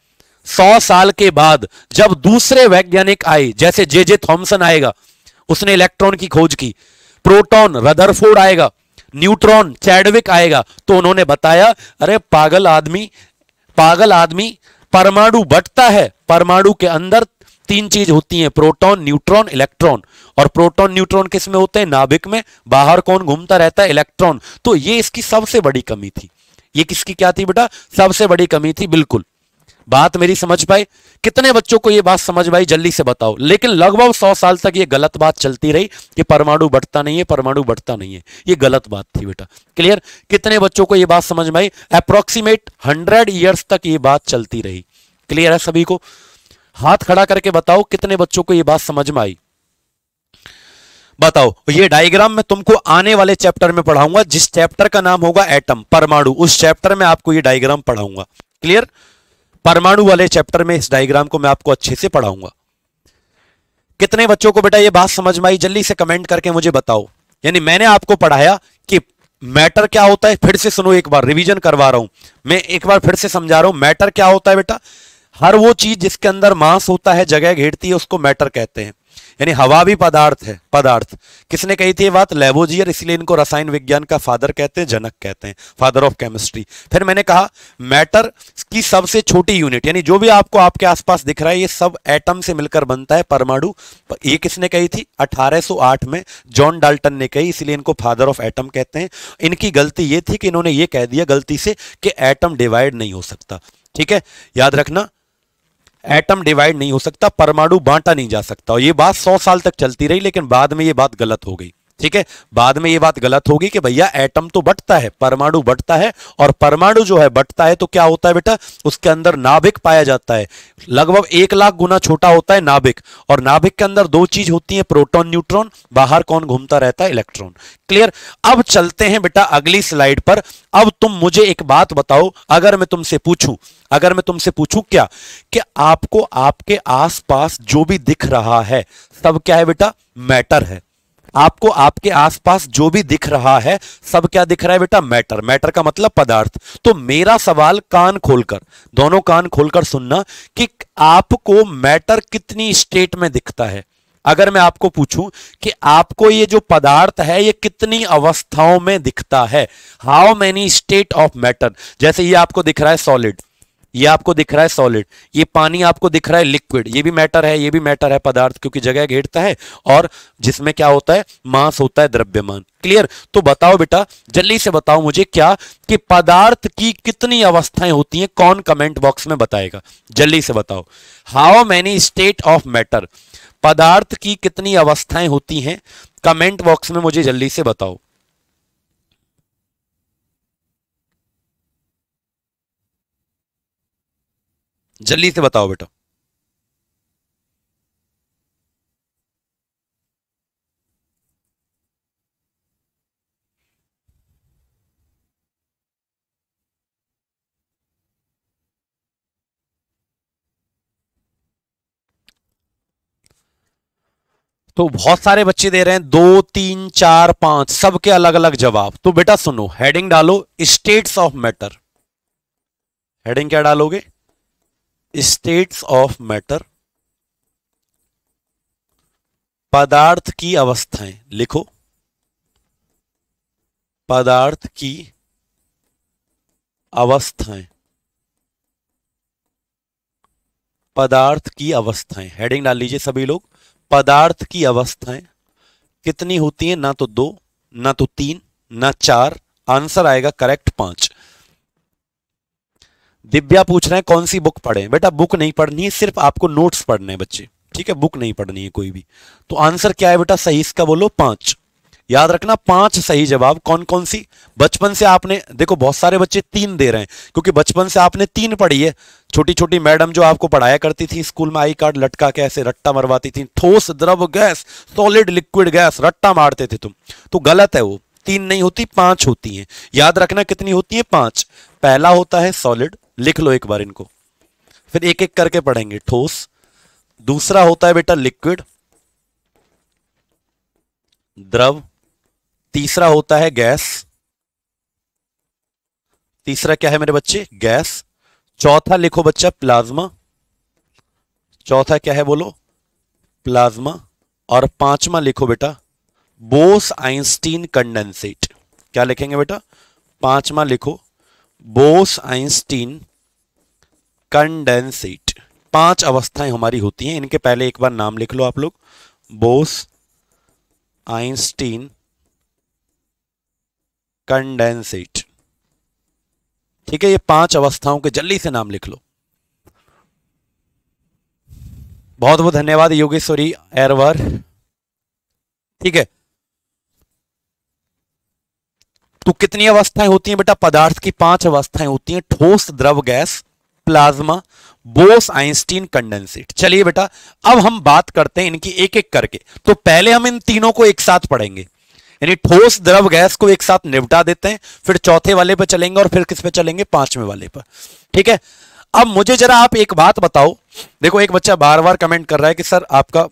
100 साल के बाद जब दूसरे वैज्ञानिक आए, जैसे जे थॉमसन आएगा, उसने इलेक्ट्रॉन की खोज की, प्रोटॉन रदरफोर्ड आएगा, न्यूट्रॉन चैडविक आएगा, तो उन्होंने बताया अरे पागल आदमी, पागल आदमी, परमाणु बढ़ता है, परमाणु के अंदर 3 चीज होती हैं, प्रोटॉन न्यूट्रॉन इलेक्ट्रॉन, और प्रोटॉन न्यूट्रॉन किस में होते हैं? नाभिक में। बाहर कौन घूमता रहता है? इलेक्ट्रॉन। तो ये इसकी सबसे बड़ी कमी थी। ये किसकी क्या थी बेटा? सबसे बड़ी कमी थी। बिल्कुल, बात मेरी समझ पाए? कितने बच्चों को ये बात समझ पाई जल्दी से बताओ। लेकिन लगभग 100 साल तक ये गलत बात चलती रही कि परमाणु बढ़ता नहीं है, परमाणु बढ़ता नहीं है, ये गलत बात थी बेटा। क्लियर? कितने बच्चों को ये बात समझ में आई? अप्रोक्सीमेट 100 ईयर्स तक ये बात चलती रही। क्लियर है सभी को? हाथ खड़ा करके बताओ कितने बच्चों को ये बात समझ में आई। बताओ। ये डायग्राम मैं तुमको आने वाले चैप्टर में पढ़ाऊंगा, जिस चैप्टर का नाम होगा एटम, परमाणु, उस चैप्टर में आपको ये डायग्राम पढ़ाऊंगा। क्लियर? परमाणु वाले चैप्टर में इस डायग्राम को मैं आपको अच्छे से पढ़ाऊंगा। कितने बच्चों को बेटा ये बात समझ में आई? जल्दी से कमेंट करके मुझे बताओ। यानी मैंने आपको पढ़ाया कि मैटर क्या होता है। फिर से सुनो, एक बार रिवीजन करवा रहा हूं मैं, एक बार फिर से समझा रहा हूं। मैटर क्या होता है बेटा? हर वो चीज जिसके अंदर मास होता है, जगह घेरती है, उसको मैटर कहते हैं। यानी हवा भी पदार्थ है, पदार्थ। किसने कही थी ये बात? लेवोजियर, इसलिए इनको रसायन विज्ञान का फादर कहते हैं, जनक कहते हैं, फादर ऑफ केमिस्ट्री। फिर मैंने कहा मैटर की सबसे छोटी यूनिट, यानी जो भी आपको आपके आसपास दिख रहा है ये सब एटम से मिलकर बनता है, परमाणु। ये किसने कही थी? 1808 में जॉन डाल्टन ने कही, इसलिए इनको फादर ऑफ एटम कहते हैं। इनकी गलती ये थी कि इन्होंने ये कह दिया गलती से कि एटम डिवाइड नहीं हो सकता। ठीक है, याद रखना, एटम डिवाइड नहीं हो सकता, परमाणु बांटा नहीं जा सकता। और ये बात 100 साल तक चलती रही, लेकिन बाद में ये बात गलत हो गई। ठीक है, बाद में ये बात गलत होगी कि भैया एटम तो बढ़ता है, परमाणु बढ़ता है, और परमाणु जो है बढ़ता है तो क्या होता है बेटा? उसके अंदर नाभिक पाया जाता है, लगभग 1,00,000 गुना छोटा होता है नाभिक, और नाभिक के अंदर दो चीज होती है, प्रोटॉन न्यूट्रॉन, बाहर कौन घूमता रहता है? इलेक्ट्रॉन। क्लियर? अब चलते हैं बेटा अगली स्लाइड पर। अब तुम मुझे एक बात बताओ, अगर मैं तुमसे पूछूं क्या कि आपको आपके आसपास जो भी दिख रहा है सब क्या है बेटा? मैटर है। आपको आपके आसपास जो भी दिख रहा है सब क्या दिख रहा है बेटा? मैटर। मैटर का मतलब पदार्थ। तो मेरा सवाल, कान खोलकर, दोनों कान खोलकर सुनना, कि आपको मैटर कितनी स्टेट में दिखता है? अगर मैं आपको पूछूं कि आपको ये जो पदार्थ है ये कितनी अवस्थाओं में दिखता है, how many state of matter, जैसे ये आपको दिख रहा है सॉलिड, ये आपको दिख रहा है सॉलिड, ये पानी आपको दिख रहा है लिक्विड, ये भी मैटर है, ये भी मैटर है, पदार्थ क्योंकि जगह घेरता है और जिसमें क्या होता है, मास होता है, द्रव्यमान। क्लियर? तो बताओ बेटा, जल्दी से बताओ मुझे क्या कि पदार्थ की कितनी अवस्थाएं होती हैं, कौन कमेंट बॉक्स में बताएगा, जल्दी से बताओ। How many state of matter, पदार्थ की कितनी अवस्थाएं होती हैं, कमेंट बॉक्स में मुझे जल्दी से बताओ। जल्दी से बताओ बेटा। तो बहुत सारे बच्चे दे रहे हैं, 2 3 4 5, सबके अलग अलग जवाब। तो बेटा सुनो, हेडिंग डालो स्टेट्स ऑफ मैटर। हेडिंग क्या डालोगे? स्टेट्स ऑफ मैटर, पदार्थ की अवस्थाएं लिखो, पदार्थ की अवस्थाएं, पदार्थ की अवस्थाएं, हेडिंग डाल लीजिए सभी लोग। पदार्थ की अवस्थाएं कितनी होती हैं? ना तो 2, ना तो 3, ना 4, आंसर आएगा करेक्ट 5। दिव्या पूछ रहे हैं कौन सी बुक पढ़ें? बेटा बुक नहीं पढ़नी है, सिर्फ आपको नोट्स पढ़ने हैं बच्चे, ठीक है, बुक नहीं पढ़नी है कोई भी। तो आंसर क्या है बेटा सही इसका? बोलो 5। याद रखना 5 सही जवाब। कौन कौन सी? बचपन से आपने देखो, बहुत सारे बच्चे 3 दे रहे हैं क्योंकि बचपन से आपने 3 पढ़ी है। छोटी छोटी मैडम जो आपको पढ़ाया करती थी स्कूल में, आई कार्ड लटका के ऐसे रट्टा मरवाती थी, ठोस द्रव गैस, सॉलिड लिक्विड गैस, रट्टा मारते थे तुम, तो गलत है वो। 3 नहीं होती, 5 होती हैं। याद रखना कितनी होती है? 5। पहला होता है सॉलिड, लिख लो एक बार इनको, फिर एक एक करके पढ़ेंगे। ठोस, दूसरा होता है बेटा लिक्विड, द्रव, तीसरा होता है गैस, तीसरा क्या है मेरे बच्चे? गैस। चौथा लिखो बच्चा प्लाज्मा, चौथा क्या है बोलो? प्लाज्मा। और 5वां लिखो बेटा बोस आइंस्टीन कंडेंसेट। क्या लिखेंगे बेटा? 5वां लिखो बोस आइंस्टीन कंडेंसेट। 5 अवस्थाएं हमारी होती हैं, इनके पहले एक बार नाम लिख लो आप लोग, बोस आइंस्टीन कंडेंसेट। ठीक है, ये 5 अवस्थाओं के जल्दी से नाम लिख लो। बहुत बहुत धन्यवाद योगेश्वरी एरवर। ठीक है, तो कितनी अवस्थाएं होती हैं बेटा? पदार्थ की 5 अवस्थाएं होती हैं, ठोस, द्रव, gas, plasma, Bose Einstein condensate. चलिए बेटा अब हम बात करते हैं इनकी एक एक करके। तो पहले हम इन तीनों को एक साथ पढ़ेंगे, यानी ठोस, द्रव, गैस को एक साथ निपटा देते हैं, फिर चौथे वाले पर चलेंगे और फिर किस पे चलेंगे? 5वें वाले पर। ठीक है, अब मुझे जरा आप एक बात बताओ। देखो एक बच्चा बार बार कमेंट कर रहा है कि सर आपका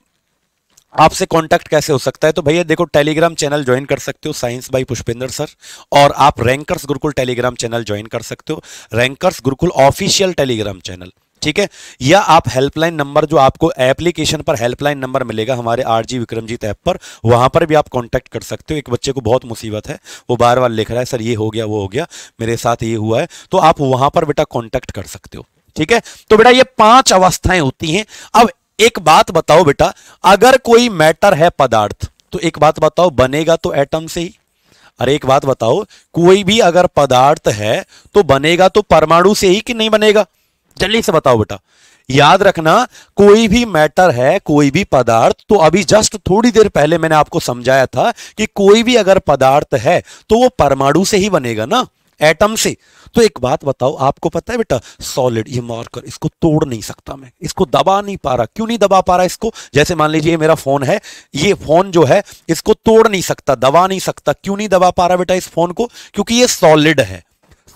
आपसे कांटेक्ट कैसे हो सकता है? तो भैया देखो टेलीग्राम चैनल ज्वाइन कर सकते हो, साइंस बाय पुष्पेंद्र सर, और आप rankers Gurukul Telegram channel join कर सकते हो, rankers Gurukul official Telegram channel. ठीक है, या आप हेल्पलाइन नंबर, जो आपको एप्लीकेशन पर हेल्पलाइन नंबर मिलेगा हमारे आरजी विक्रमजीत ऐप पर, वहां पर भी आप कांटेक्ट कर सकते हो। एक बच्चे को बहुत मुसीबत है, वो बार बार लिख रहा है सर ये हो गया वो हो गया, मेरे साथ ये हुआ है, तो आप वहां पर बेटा कांटेक्ट कर सकते हो। ठीक है, तो बेटा ये 5 अवस्थाएं होती हैं। अब एक बात बताओ बेटा, अगर कोई मैटर है पदार्थ, तो एक बात बताओ, बनेगा तो एटम से ही। अरे एक बात बताओ, कोई भी अगर पदार्थ है तो बनेगा तो परमाणु से ही कि नहीं बनेगा? जल्दी से बताओ बेटा। याद रखना, कोई भी मैटर है, कोई भी पदार्थ, तो अभी जस्ट थोड़ी देर पहले मैंने आपको समझाया था कि कोई भी अगर पदार्थ है तो वो परमाणु से ही बनेगा ना, एटम से। तो एक बात बताओ, आपको पता है बेटा सॉलिड, ये मार्कर, इसको तोड़ नहीं सकता मैं, इसको दबा नहीं पा रहा। क्यों नहीं दबा पा रहा इसको? जैसे मान लीजिए ये मेरा फोन है, ये फोन जो है इसको तोड़ नहीं सकता, दबा नहीं सकता। क्यों नहीं दबा पा रहा बेटा इस फोन को? क्योंकि ये सॉलिड है।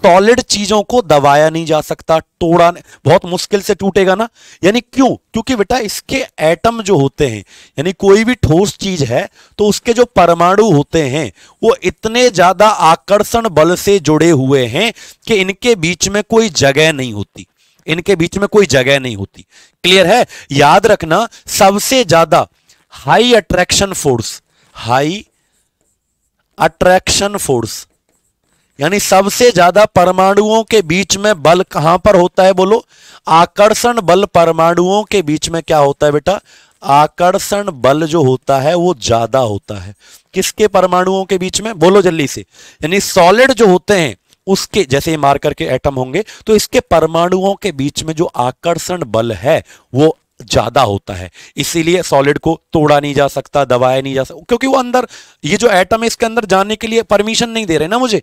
सॉलिड चीजों को दबाया नहीं जा सकता, तोड़ा बहुत मुश्किल से टूटेगा ना। यानी क्यों? क्योंकि बेटा इसके एटम जो होते हैं, यानी कोई भी ठोस चीज है तो उसके जो परमाणु होते हैं वो इतने ज्यादा आकर्षण बल से जुड़े हुए हैं कि इनके बीच में कोई जगह नहीं होती, इनके बीच में कोई जगह नहीं होती। क्लियर है? याद रखना, सबसे ज्यादा high attraction force, high attraction force यानी सबसे ज्यादा परमाणुओं के बीच में बल कहां पर होता है, बोलो। आकर्षण बल परमाणुओं के बीच में क्या होता है बेटा, आकर्षण बल जो होता है वो ज्यादा होता है। किसके परमाणुओं के बीच में, बोलो जल्दी से। यानी सॉलिड जो होते हैं उसके, जैसे ये मार्कर के एटम होंगे तो इसके परमाणुओं के बीच में जो आकर्षण बल है वो ज्यादा होता है। इसीलिए सॉलिड को तोड़ा नहीं जा सकता, दबाया नहीं जा सकता, क्योंकि वो अंदर, ये जो एटम है इसके अंदर जाने के लिए परमिशन नहीं दे रहे ना मुझे।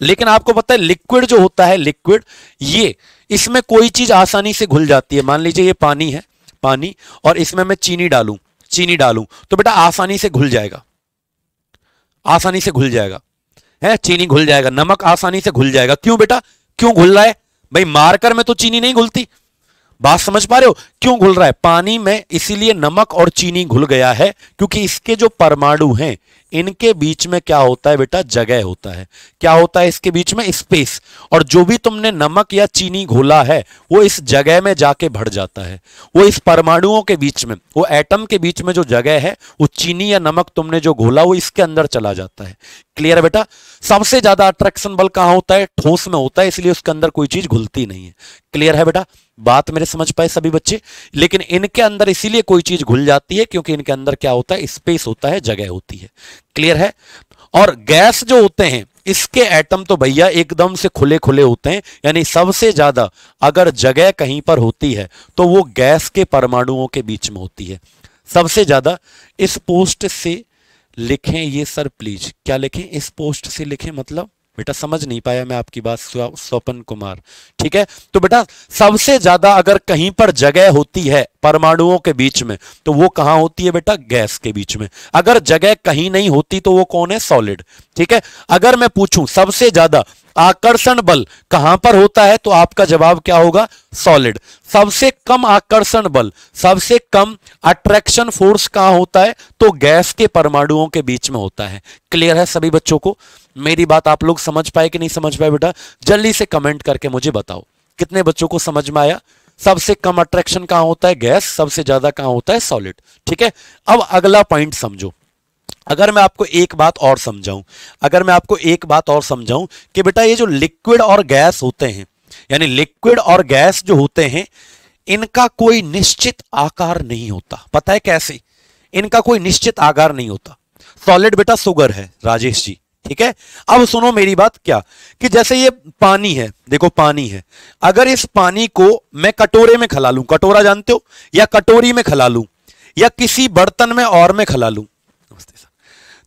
लेकिन आपको पता है लिक्विड जो होता है, लिक्विड, ये इसमें कोई चीज आसानी से घुल जाती है। मान लीजिए ये पानी है, पानी, और इसमें मैं चीनी डालूं तो बेटा आसानी से घुल जाएगा, आसानी से घुल जाएगा, है चीनी घुल जाएगा, नमक आसानी से घुल जाएगा। क्यों बेटा, क्यों घुल रहा है भाई, मार्कर में तो चीनी नहीं घुलती। बात समझ पा रहे हो, क्यों घुल रहा है पानी में, इसीलिए नमक और चीनी घुल गया है, क्योंकि इसके जो परमाणु हैं इनके बीच में क्या होता है बेटा, जगह होता है। क्या होता है इसके बीच में, स्पेस। और जो भी तुमने नमक या चीनी घोला है वो इस जगह में जाके भर जाता है। वो इस परमाणुओं के बीच में, वो एटम के बीच में जो जगह है, वो चीनी या नमक तुमने जो घोला वो इसके अंदर चला जाता है। क्लियर है बेटा। सबसे ज्यादा अट्रैक्शन बल कहां होता है, ठोस में होता है, इसलिए उसके अंदर कोई चीज घुलती नहीं है। क्लियर है बेटा, बात मेरे समझ पाए सभी बच्चे। लेकिन इनके अंदर इसीलिए कोई चीज घुल जाती है क्योंकि इनके अंदर क्या होता है, स्पेस होता है, जगह होती है। क्लियर है। और गैस जो होते हैं इसके एटम तो भैया एकदम से खुले खुले होते हैं, यानी सबसे ज्यादा अगर जगह कहीं पर होती है तो वो गैस के परमाणुओं के बीच में होती है सबसे ज्यादा। इस पोस्ट से लिखें ये सर प्लीज, क्या लिखें, इस पोस्ट से लिखें, मतलब बेटा समझ नहीं पाया मैं आपकी बात, स्वपन कुमार। ठीक है, तो बेटा सबसे ज्यादा अगर कहीं पर जगह होती है परमाणुओं के बीच में तो वो कहां होती है बेटा, गैस के बीच में। अगर जगह कहीं नहीं होती तो वो कौन है, सॉलिड। ठीक है, अगर मैं पूछूं सबसे ज्यादा आकर्षण बल कहां पर होता है तो आपका जवाब क्या होगा, सॉलिड। सबसे कम आकर्षण बल, सबसे कम अट्रैक्शन फोर्स कहां होता है तो गैस के परमाणुओं के बीच में होता है। क्लियर है सभी बच्चों को, मेरी बात आप लोग समझ पाए कि नहीं समझ पाए बेटा, जल्दी से कमेंट करके मुझे बताओ कितने बच्चों को समझ में आया। सबसे कम अट्रैक्शन कहां होता है, गैस, सबसे ज्यादा कहां होता है, सॉलिड। ठीक है, अब अगला पॉइंट समझो। अगर मैं आपको एक बात और समझाऊं, अगर मैं आपको एक बात और समझाऊं कि बेटा ये जो लिक्विड और गैस होते हैं, यानी लिक्विड और गैस जो होते हैं इनका कोई निश्चित आकार नहीं होता। पता है कैसे, इनका कोई निश्चित आकार नहीं होता। सॉलिड बेटा शुगर है राजेश जी, ठीक है। अब सुनो मेरी बात, क्या कि जैसे ये पानी है, देखो पानी है, अगर इस पानी को मैं कटोरे में खिला लूं, कटोरा जानते हो, या कटोरी में खिला लूं, या किसी बर्तन में और में खिला लूं,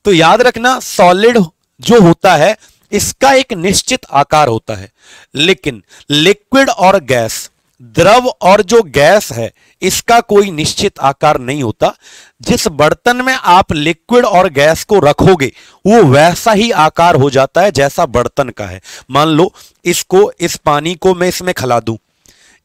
तो याद रखना सॉलिड जो होता है इसका एक निश्चित आकार होता है। लेकिन लिक्विड और गैस, द्रव और जो गैस है इसका कोई निश्चित आकार नहीं होता। जिस बर्तन में आप लिक्विड और गैस को रखोगे वो वैसा ही आकार हो जाता है जैसा बर्तन का है। मान लो इसको, इस पानी को मैं इसमें खिला दूं,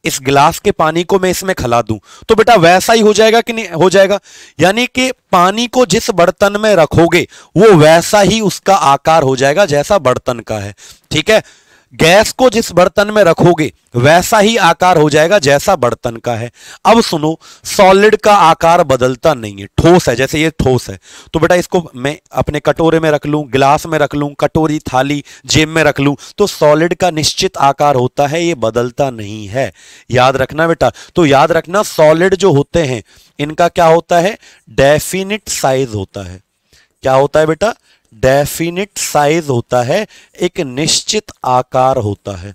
इस गिलास के पानी को मैं इसमें खिला दूं तो बेटा वैसा ही हो जाएगा कि नहीं हो जाएगा। यानी कि पानी को जिस बर्तन में रखोगे वो वैसा ही उसका आकार हो जाएगा जैसा बर्तन का है। ठीक है, गैस को जिस बर्तन में रखोगे वैसा ही आकार हो जाएगा जैसा बर्तन का है। अब सुनो, सॉलिड का आकार बदलता नहीं है, ठोस है, जैसे ये ठोस है तो बेटा इसको मैं अपने कटोरे में रख लूं, गिलास में रख लूं, कटोरी, थाली, जेब में रख लूं तो सॉलिड का निश्चित आकार होता है, ये बदलता नहीं है। याद रखना बेटा, तो याद रखना सॉलिड जो होते हैं इनका क्या होता है, डेफिनिट साइज होता है। क्या होता है बेटा, डेफिनिट साइज होता है, एक निश्चित आकार होता है।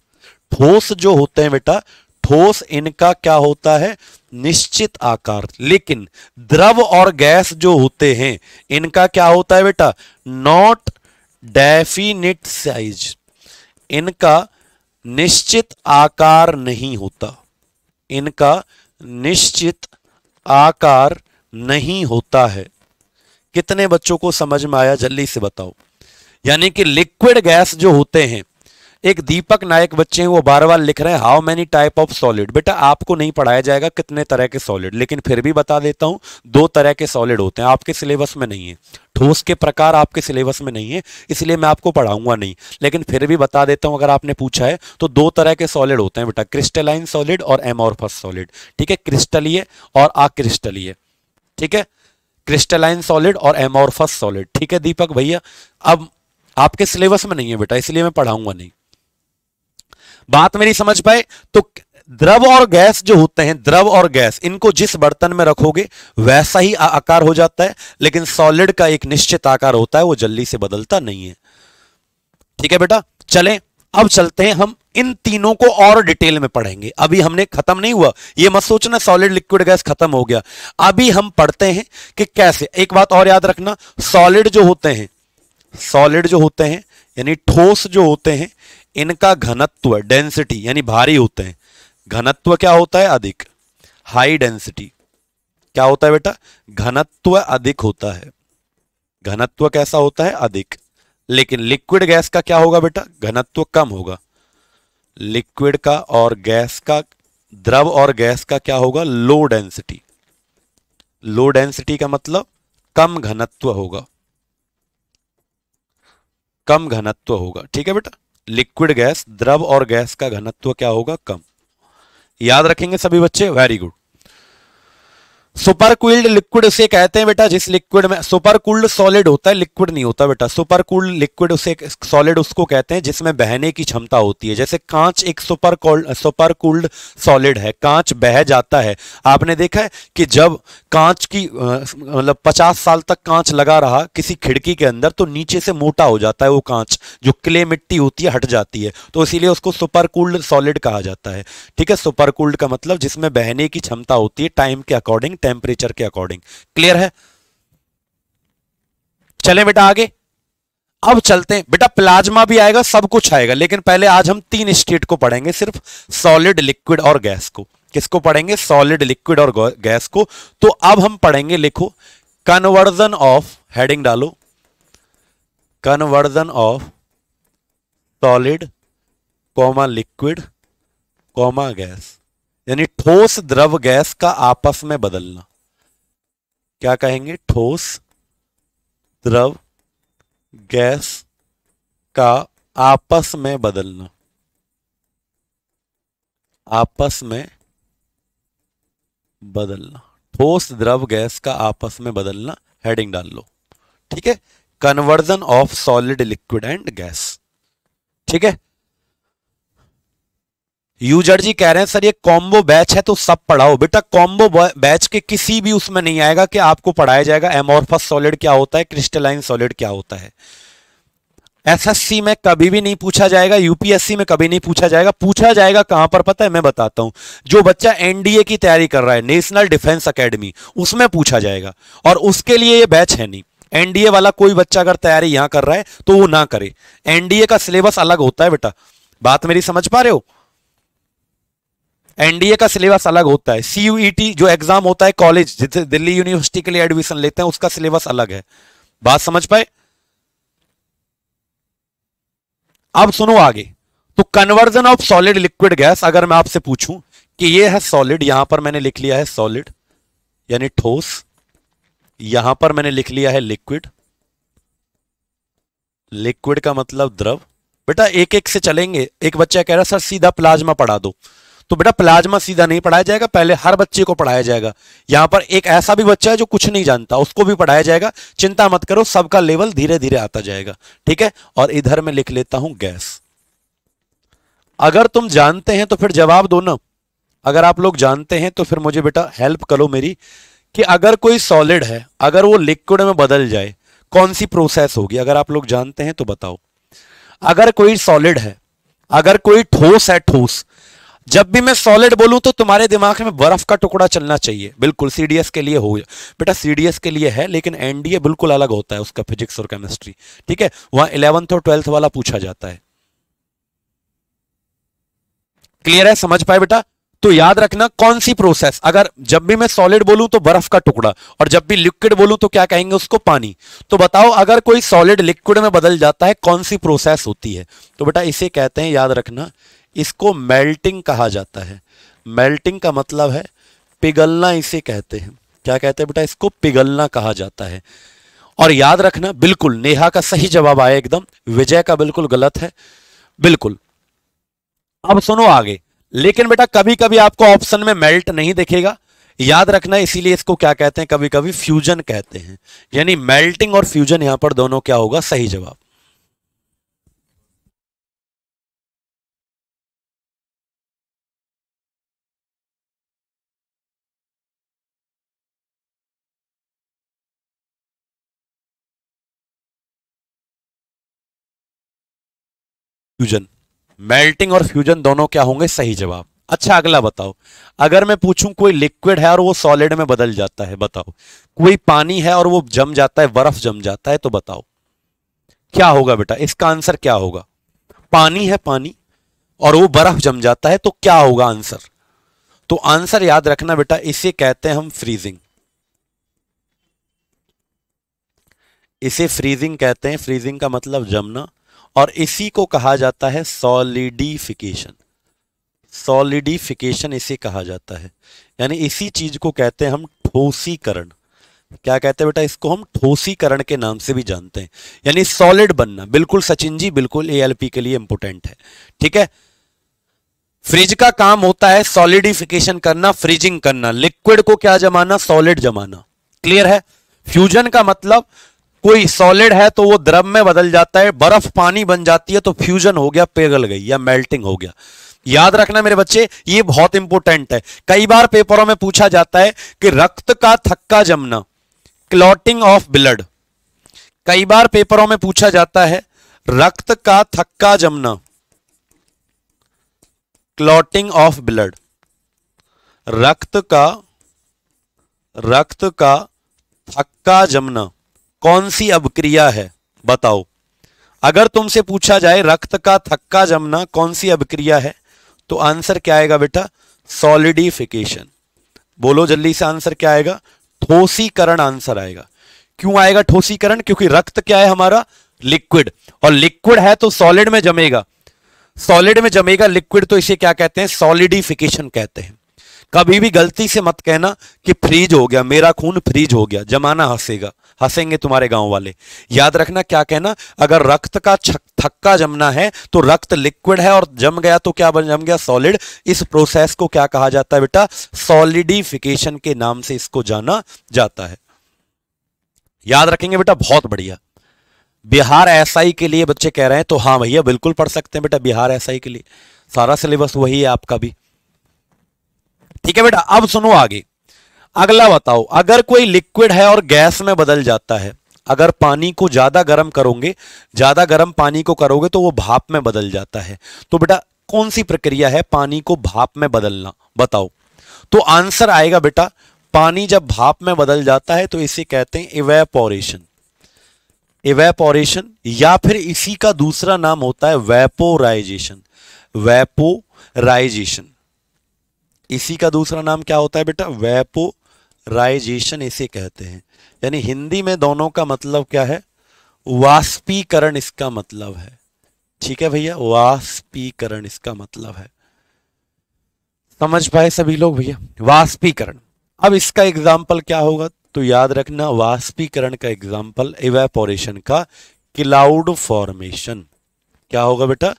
ठोस जो होते हैं बेटा, ठोस इनका क्या होता है, निश्चित आकार। लेकिन द्रव और गैस जो होते हैं इनका क्या होता है बेटा, नॉट डेफिनिट साइज, इनका निश्चित आकार नहीं होता, इनका निश्चित आकार नहीं होता है। कितने बच्चों को समझ में आया, जल्दी से बताओ। यानी कि लिक्विड गैस जो होते हैं, एक दीपक नायक बच्चे हैं वो बार बार लिख रहे हैं how many type of solid. बेटा आपको नहीं पढ़ाया जाएगा कितने तरह के सॉलिड, लेकिन फिर भी बता देता हूं, 2 तरह के सॉलिड होते हैं, आपके सिलेबस में नहीं है। ठोस के प्रकार आपके सिलेबस में नहीं है, इसलिए मैं आपको पढ़ाऊंगा नहीं, लेकिन फिर भी बता देता हूं अगर आपने पूछा है तो 2 तरह के सॉलिड होते हैं बेटा, क्रिस्टलाइन सॉलिड और एमोर्फस सॉलिड। ठीक है, क्रिस्टलीय और अक्रिस्टलीय। ठीक है, क्रिस्टलाइन सॉलिड और एमोर्फस सॉलिड। ठीक है दीपक भैया, अब आपके सिलेबस में नहीं है बेटा, इसलिए मैं पढ़ाऊंगा नहीं। बात मेरी समझ पाए? तो द्रव और गैस जो होते हैं, द्रव और गैस, इनको जिस बर्तन में रखोगे वैसा ही आकार हो जाता है, लेकिन सॉलिड का एक निश्चित आकार होता है, वो जल्दी से बदलता नहीं है। ठीक है बेटा, चलें अब चलते हैं, हम इन तीनों को और डिटेल में पढ़ेंगे। अभी हमने खत्म नहीं हुआ, ये मत सोचना सॉलिड लिक्विड गैस खत्म हो गया। अभी हम पढ़ते हैं कि कैसे। एक बात और याद रखना, सॉलिड जो होते हैं, सॉलिड जो होते हैं यानी ठोस जो होते हैं, इनका घनत्व, डेंसिटी यानी भारी होते हैं, घनत्व क्या होता है? अधिक, हाई डेंसिटी। क्या होता है बेटा? घनत्व अधिक होता है। घनत्व कैसा होता है? अधिक। लेकिन लिक्विड गैस का क्या होगा बेटा? घनत्व कम होगा। लिक्विड का और गैस का, द्रव और गैस का क्या होगा? Low density. लो डेंसिटी का मतलब कम घनत्व होगा, कम घनत्व होगा। ठीक है बेटा, लिक्विड गैस, द्रव और गैस का घनत्व क्या होगा? कम। याद रखेंगे सभी बच्चे? Very good. सुपरकूल्ड लिक्विड उसे कहते हैं बेटा जिस लिक्विड में, सुपरकूल्ड सॉलिड होता है, लिक्विड नहीं होता बेटा। सुपरकूल्ड लिक्विड उसे, सॉलिड उसको कहते हैं जिसमें बहने की क्षमता होती है। जैसे कांच एक सुपरकूल्ड सॉलिड है, कांच बह जाता है। आपने देखा है कि जब कांच की मतलब 50 साल तक कांच लगा रहा किसी खिड़की के अंदर, तो नीचे से मोटा हो जाता है वो कांच, जो क्ले मिट्टी होती है हट जाती है, तो इसीलिए उसको सुपरकूल्ड सॉलिड कहा जाता है। ठीक है, सुपरकूल्ड का मतलब जिसमें बहने की क्षमता होती है टाइम के अकॉर्डिंग, टेम्परेचर के अकॉर्डिंग। क्लियर है? चलें बेटा आगे। अब चलते हैं बेटा, प्लाज्मा भी आएगा, सब कुछ आएगा, लेकिन पहले आज हम 3 स्टेट को पढ़ेंगे सिर्फ, सॉलिड, लिक्विड और गैस को। किसको पढ़ेंगे? सॉलिड, लिक्विड और गैस को। तो अब हम पढ़ेंगे, लिखो, कन्वर्जन ऑफ, हेडिंग डालो, conversion of solid comma liquid comma gas, यानी ठोस द्रव गैस का आपस में बदलना। क्या कहेंगे? ठोस द्रव गैस का आपस में बदलना, आपस में बदलना, ठोस द्रव गैस का आपस में बदलना। हेडिंग डाल लो। ठीक है, conversion of solid, liquid and gas. ठीक है, यूजर जी कह रहे हैं सर ये कॉम्बो बैच है तो सब पढ़ाओ। बेटा कॉम्बो बैच के किसी भी उसमें नहीं आएगा कि आपको पढ़ाया जाएगा एमोर्फस सॉलिड क्या होता है, क्रिस्टलाइन सॉलिड क्या होता है। एसएससी में कभी भी नहीं पूछा जाएगा, यूपीएससी में कभी नहीं पूछा जाएगा। पूछा जाएगा कहां पर पता है? मैं बताता हूं। जो बच्चा एनडीए की तैयारी कर रहा है, नेशनल डिफेंस एकेडमी, उसमें पूछा जाएगा, और उसके लिए ये बैच है नहीं। एनडीए वाला कोई बच्चा अगर तैयारी यहां कर रहा है तो वो ना करे, एनडीए का सिलेबस अलग होता है बेटा। बात मेरी समझ पा रहे हो? एनडीए का सिलेबस अलग होता है। सीयूईटी जो एग्जाम होता है कॉलेज, जिसे दिल्ली यूनिवर्सिटी के लिए एडमिशन लेते हैं, उसका सिलेबस अलग है। बात समझ पाए? अब सुनो आगे। तो conversion of solid, liquid, gas, अगर मैं आपसे पूछूं कि ये है सॉलिड, यहां पर मैंने लिख लिया है सॉलिड यानी ठोस, यहां पर मैंने लिख लिया है लिक्विड, लिक्विड का मतलब द्रव। बेटा एक एक से चलेंगे। एक बच्चा कह रहा सर सीधा प्लाज्मा पढ़ा दो, तो बेटा प्लाज्मा सीधा नहीं पढ़ाया जाएगा, पहले हर बच्चे को पढ़ाया जाएगा। यहां पर एक ऐसा भी बच्चा है जो कुछ नहीं जानता, उसको भी पढ़ाया जाएगा। चिंता मत करो, सबका लेवल धीरे धीरे आता जाएगा। ठीक है, और इधर मैं लिख लेता हूं गैस। अगर तुम जानते हैं तो फिर जवाब दो ना। अगर आप लोग जानते हैं तो फिर मुझे बेटा हेल्प करो मेरी, कि अगर कोई सॉलिड है, अगर वो लिक्विड में बदल जाए, कौन सी प्रोसेस होगी? अगर आप लोग जानते हैं तो बताओ। अगर कोई सॉलिड है, अगर कोई ठोस है, ठोस, जब भी मैं सॉलिड बोलूं तो तुम्हारे दिमाग में बर्फ का टुकड़ा चलना चाहिए। बिल्कुल सीडीएस के लिए हो बेटा, सीडीएस के लिए है, लेकिन एनडीए बिल्कुल अलग होता है उसका, फिजिक्स और केमिस्ट्री। ठीक है, वहां 11th और 12th वाला पूछा जाता है। क्लियर है? समझ पाए बेटा? तो याद रखना कौन सी प्रोसेस, अगर जब भी मैं सॉलिड बोलूं तो बर्फ का टुकड़ा, और जब भी लिक्विड बोलूं तो क्या कहेंगे उसको? पानी। तो बताओ अगर कोई सॉलिड लिक्विड में बदल जाता है, कौन सी प्रोसेस होती है? तो बेटा इसे कहते हैं, याद रखना, इसको मेल्टिंग कहा जाता है। मेल्टिंग का मतलब है पिघलना, इसे कहते हैं। क्या कहते हैं बेटा? इसको पिघलना कहा जाता है। और याद रखना, बिल्कुल नेहा का सही जवाब आया एकदम, विजय का बिल्कुल गलत है। बिल्कुल। अब सुनो आगे। लेकिन बेटा कभी कभी आपको ऑप्शन में मेल्ट नहीं दिखेगा, याद रखना, इसीलिए इसको क्या कहते हैं, कभी कभी फ्यूजन कहते हैं। यानी मेल्टिंग और फ्यूजन यहां पर दोनों क्या होगा, सही जवाब। फ्यूजन, मेल्टिंग और फ्यूजन दोनों क्या होंगे, सही जवाब। अच्छा अगला बताओ, अगर मैं पूछूं कोई लिक्विड है और वो सॉलिड में बदल जाता है, बताओ। कोई पानी है और वो जम जाता है, बर्फ जम जाता है, तो बताओ क्या होगा बेटा, इसका आंसर क्या होगा। पानी है, पानी, और वो बर्फ जम जाता है, तो क्या होगा आंसर। तो आंसर याद रखना बेटा, इसे कहते हैं हम फ्रीजिंग। इसे फ्रीजिंग कहते हैं, फ्रीजिंग का मतलब जमना, और इसी को कहा जाता है सॉलिडिफिकेशन। सॉलिडिफिकेशन इसे कहा जाता है, यानी इसी चीज को कहते हैं हम ठोसीकरण। क्या कहते हैं बेटा, इसको हम ठोसीकरण के नाम से भी जानते हैं, यानी सॉलिड बनना। बिल्कुल सचिन जी, बिल्कुल एएलपी के लिए इंपोर्टेंट है, ठीक है। फ्रिज का काम होता है सॉलिडिफिकेशन करना, फ्रीजिंग करना, लिक्विड को क्या जमाना, सॉलिड जमाना। क्लियर है। फ्यूजन का मतलब कोई सॉलिड है तो वो द्रव में बदल जाता है, बर्फ पानी बन जाती है तो फ्यूजन हो गया, पिघल गई या मेल्टिंग हो गया। याद रखना मेरे बच्चे, ये बहुत इंपॉर्टेंट है। कई बार पेपरों में पूछा जाता है कि रक्त का थक्का जमना, क्लॉटिंग ऑफ ब्लड। कई बार पेपरों में पूछा जाता है रक्त का थक्का जमना, क्लॉटिंग ऑफ ब्लड। रक्त का थक्का जमना कौन सी अभिक्रिया है, बताओ। अगर तुमसे पूछा जाए रक्त का थक्का जमना कौन सी अभिक्रिया है, तो आंसर क्या आएगा बेटा, सॉलिडिफिकेशन। बोलो जल्दी से, आंसर क्या आएगा, ठोसीकरण आंसर आएगा। क्यों आएगा ठोसीकरण, क्योंकि रक्त क्या है हमारा, लिक्विड, और लिक्विड है तो सॉलिड में जमेगा, सॉलिड में जमेगा लिक्विड, तो इसे क्या कहते हैं, सॉलिडिफिकेशन कहते हैं। कभी भी गलती से मत कहना कि फ्रीज हो गया, मेरा खून फ्रीज हो गया, जमाना हंसेगा, हंसेंगे तुम्हारे गांव वाले। याद रखना क्या कहना, अगर रक्त का थक्का जमना है तो रक्त लिक्विड है और जम गया तो क्या बन जम गया, सॉलिड। इस प्रोसेस को क्या कहा जाता है बेटा, सॉलिडिफिकेशन के नाम से इसको जाना जाता है। याद रखेंगे बेटा, बहुत बढ़िया। बिहार एसआई के लिए बच्चे कह रहे हैं, तो हाँ भैया बिल्कुल पढ़ सकते हैं बेटा, बिहार एसआई के लिए सारा सिलेबस वही है आपका भी, ठीक है बेटा। अब सुनो आगे, अगला बताओ, अगर कोई लिक्विड है और गैस में बदल जाता है, अगर पानी को ज्यादा गर्म करोगे, ज्यादा गर्म पानी को करोगे तो वो भाप में बदल जाता है, तो बेटा कौन सी प्रक्रिया है पानी को भाप में बदलना, बताओ। तो आंसर आएगा बेटा, पानी जब भाप में बदल जाता है तो इसे कहते हैं इवेपोरेशन। इवेपोरेशन, या फिर इसी का दूसरा नाम होता है वेपोराइजेशन। वेपोराइजेशन, इसी का दूसरा नाम क्या होता है बेटा, वेपोराइजेशन इसे कहते हैं। यानी हिंदी में दोनों का मतलब क्या है, वाष्पीकरण इसका मतलब है, ठीक है भैया, वाष्पीकरण इसका मतलब है। समझ पाए सभी लोग भैया, वाष्पीकरण। अब इसका एग्जाम्पल क्या होगा, तो याद रखना वाष्पीकरण का एग्जाम्पल इवेपोरेशन का क्लाउड फॉर्मेशन। क्या होगा बेटा,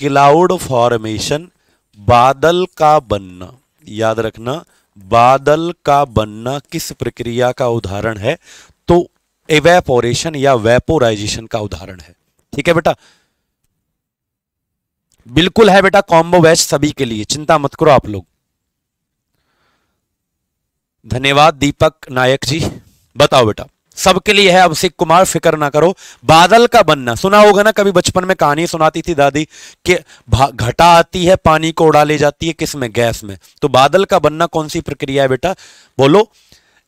क्लाउड फॉर्मेशन, बादल का बनना। याद रखना, बादल का बनना किस प्रक्रिया का उदाहरण है, तो इवेपोरेशन या वेपोराइजेशन का उदाहरण है, ठीक है बेटा। बिल्कुल है बेटा, कॉम्बो बैच सभी के लिए, चिंता मत करो आप लोग। धन्यवाद दीपक नायक जी। बताओ बेटा, सबके लिए है, अभिषेक कुमार फिक्र ना करो। बादल का बनना सुना होगा ना, कभी बचपन में कहानी सुनाती थी दादी कि घटा आती है पानी को उड़ा ले जाती है, किस में, गैस में। तो बादल का बनना कौन सी प्रक्रिया है बेटा, बोलो,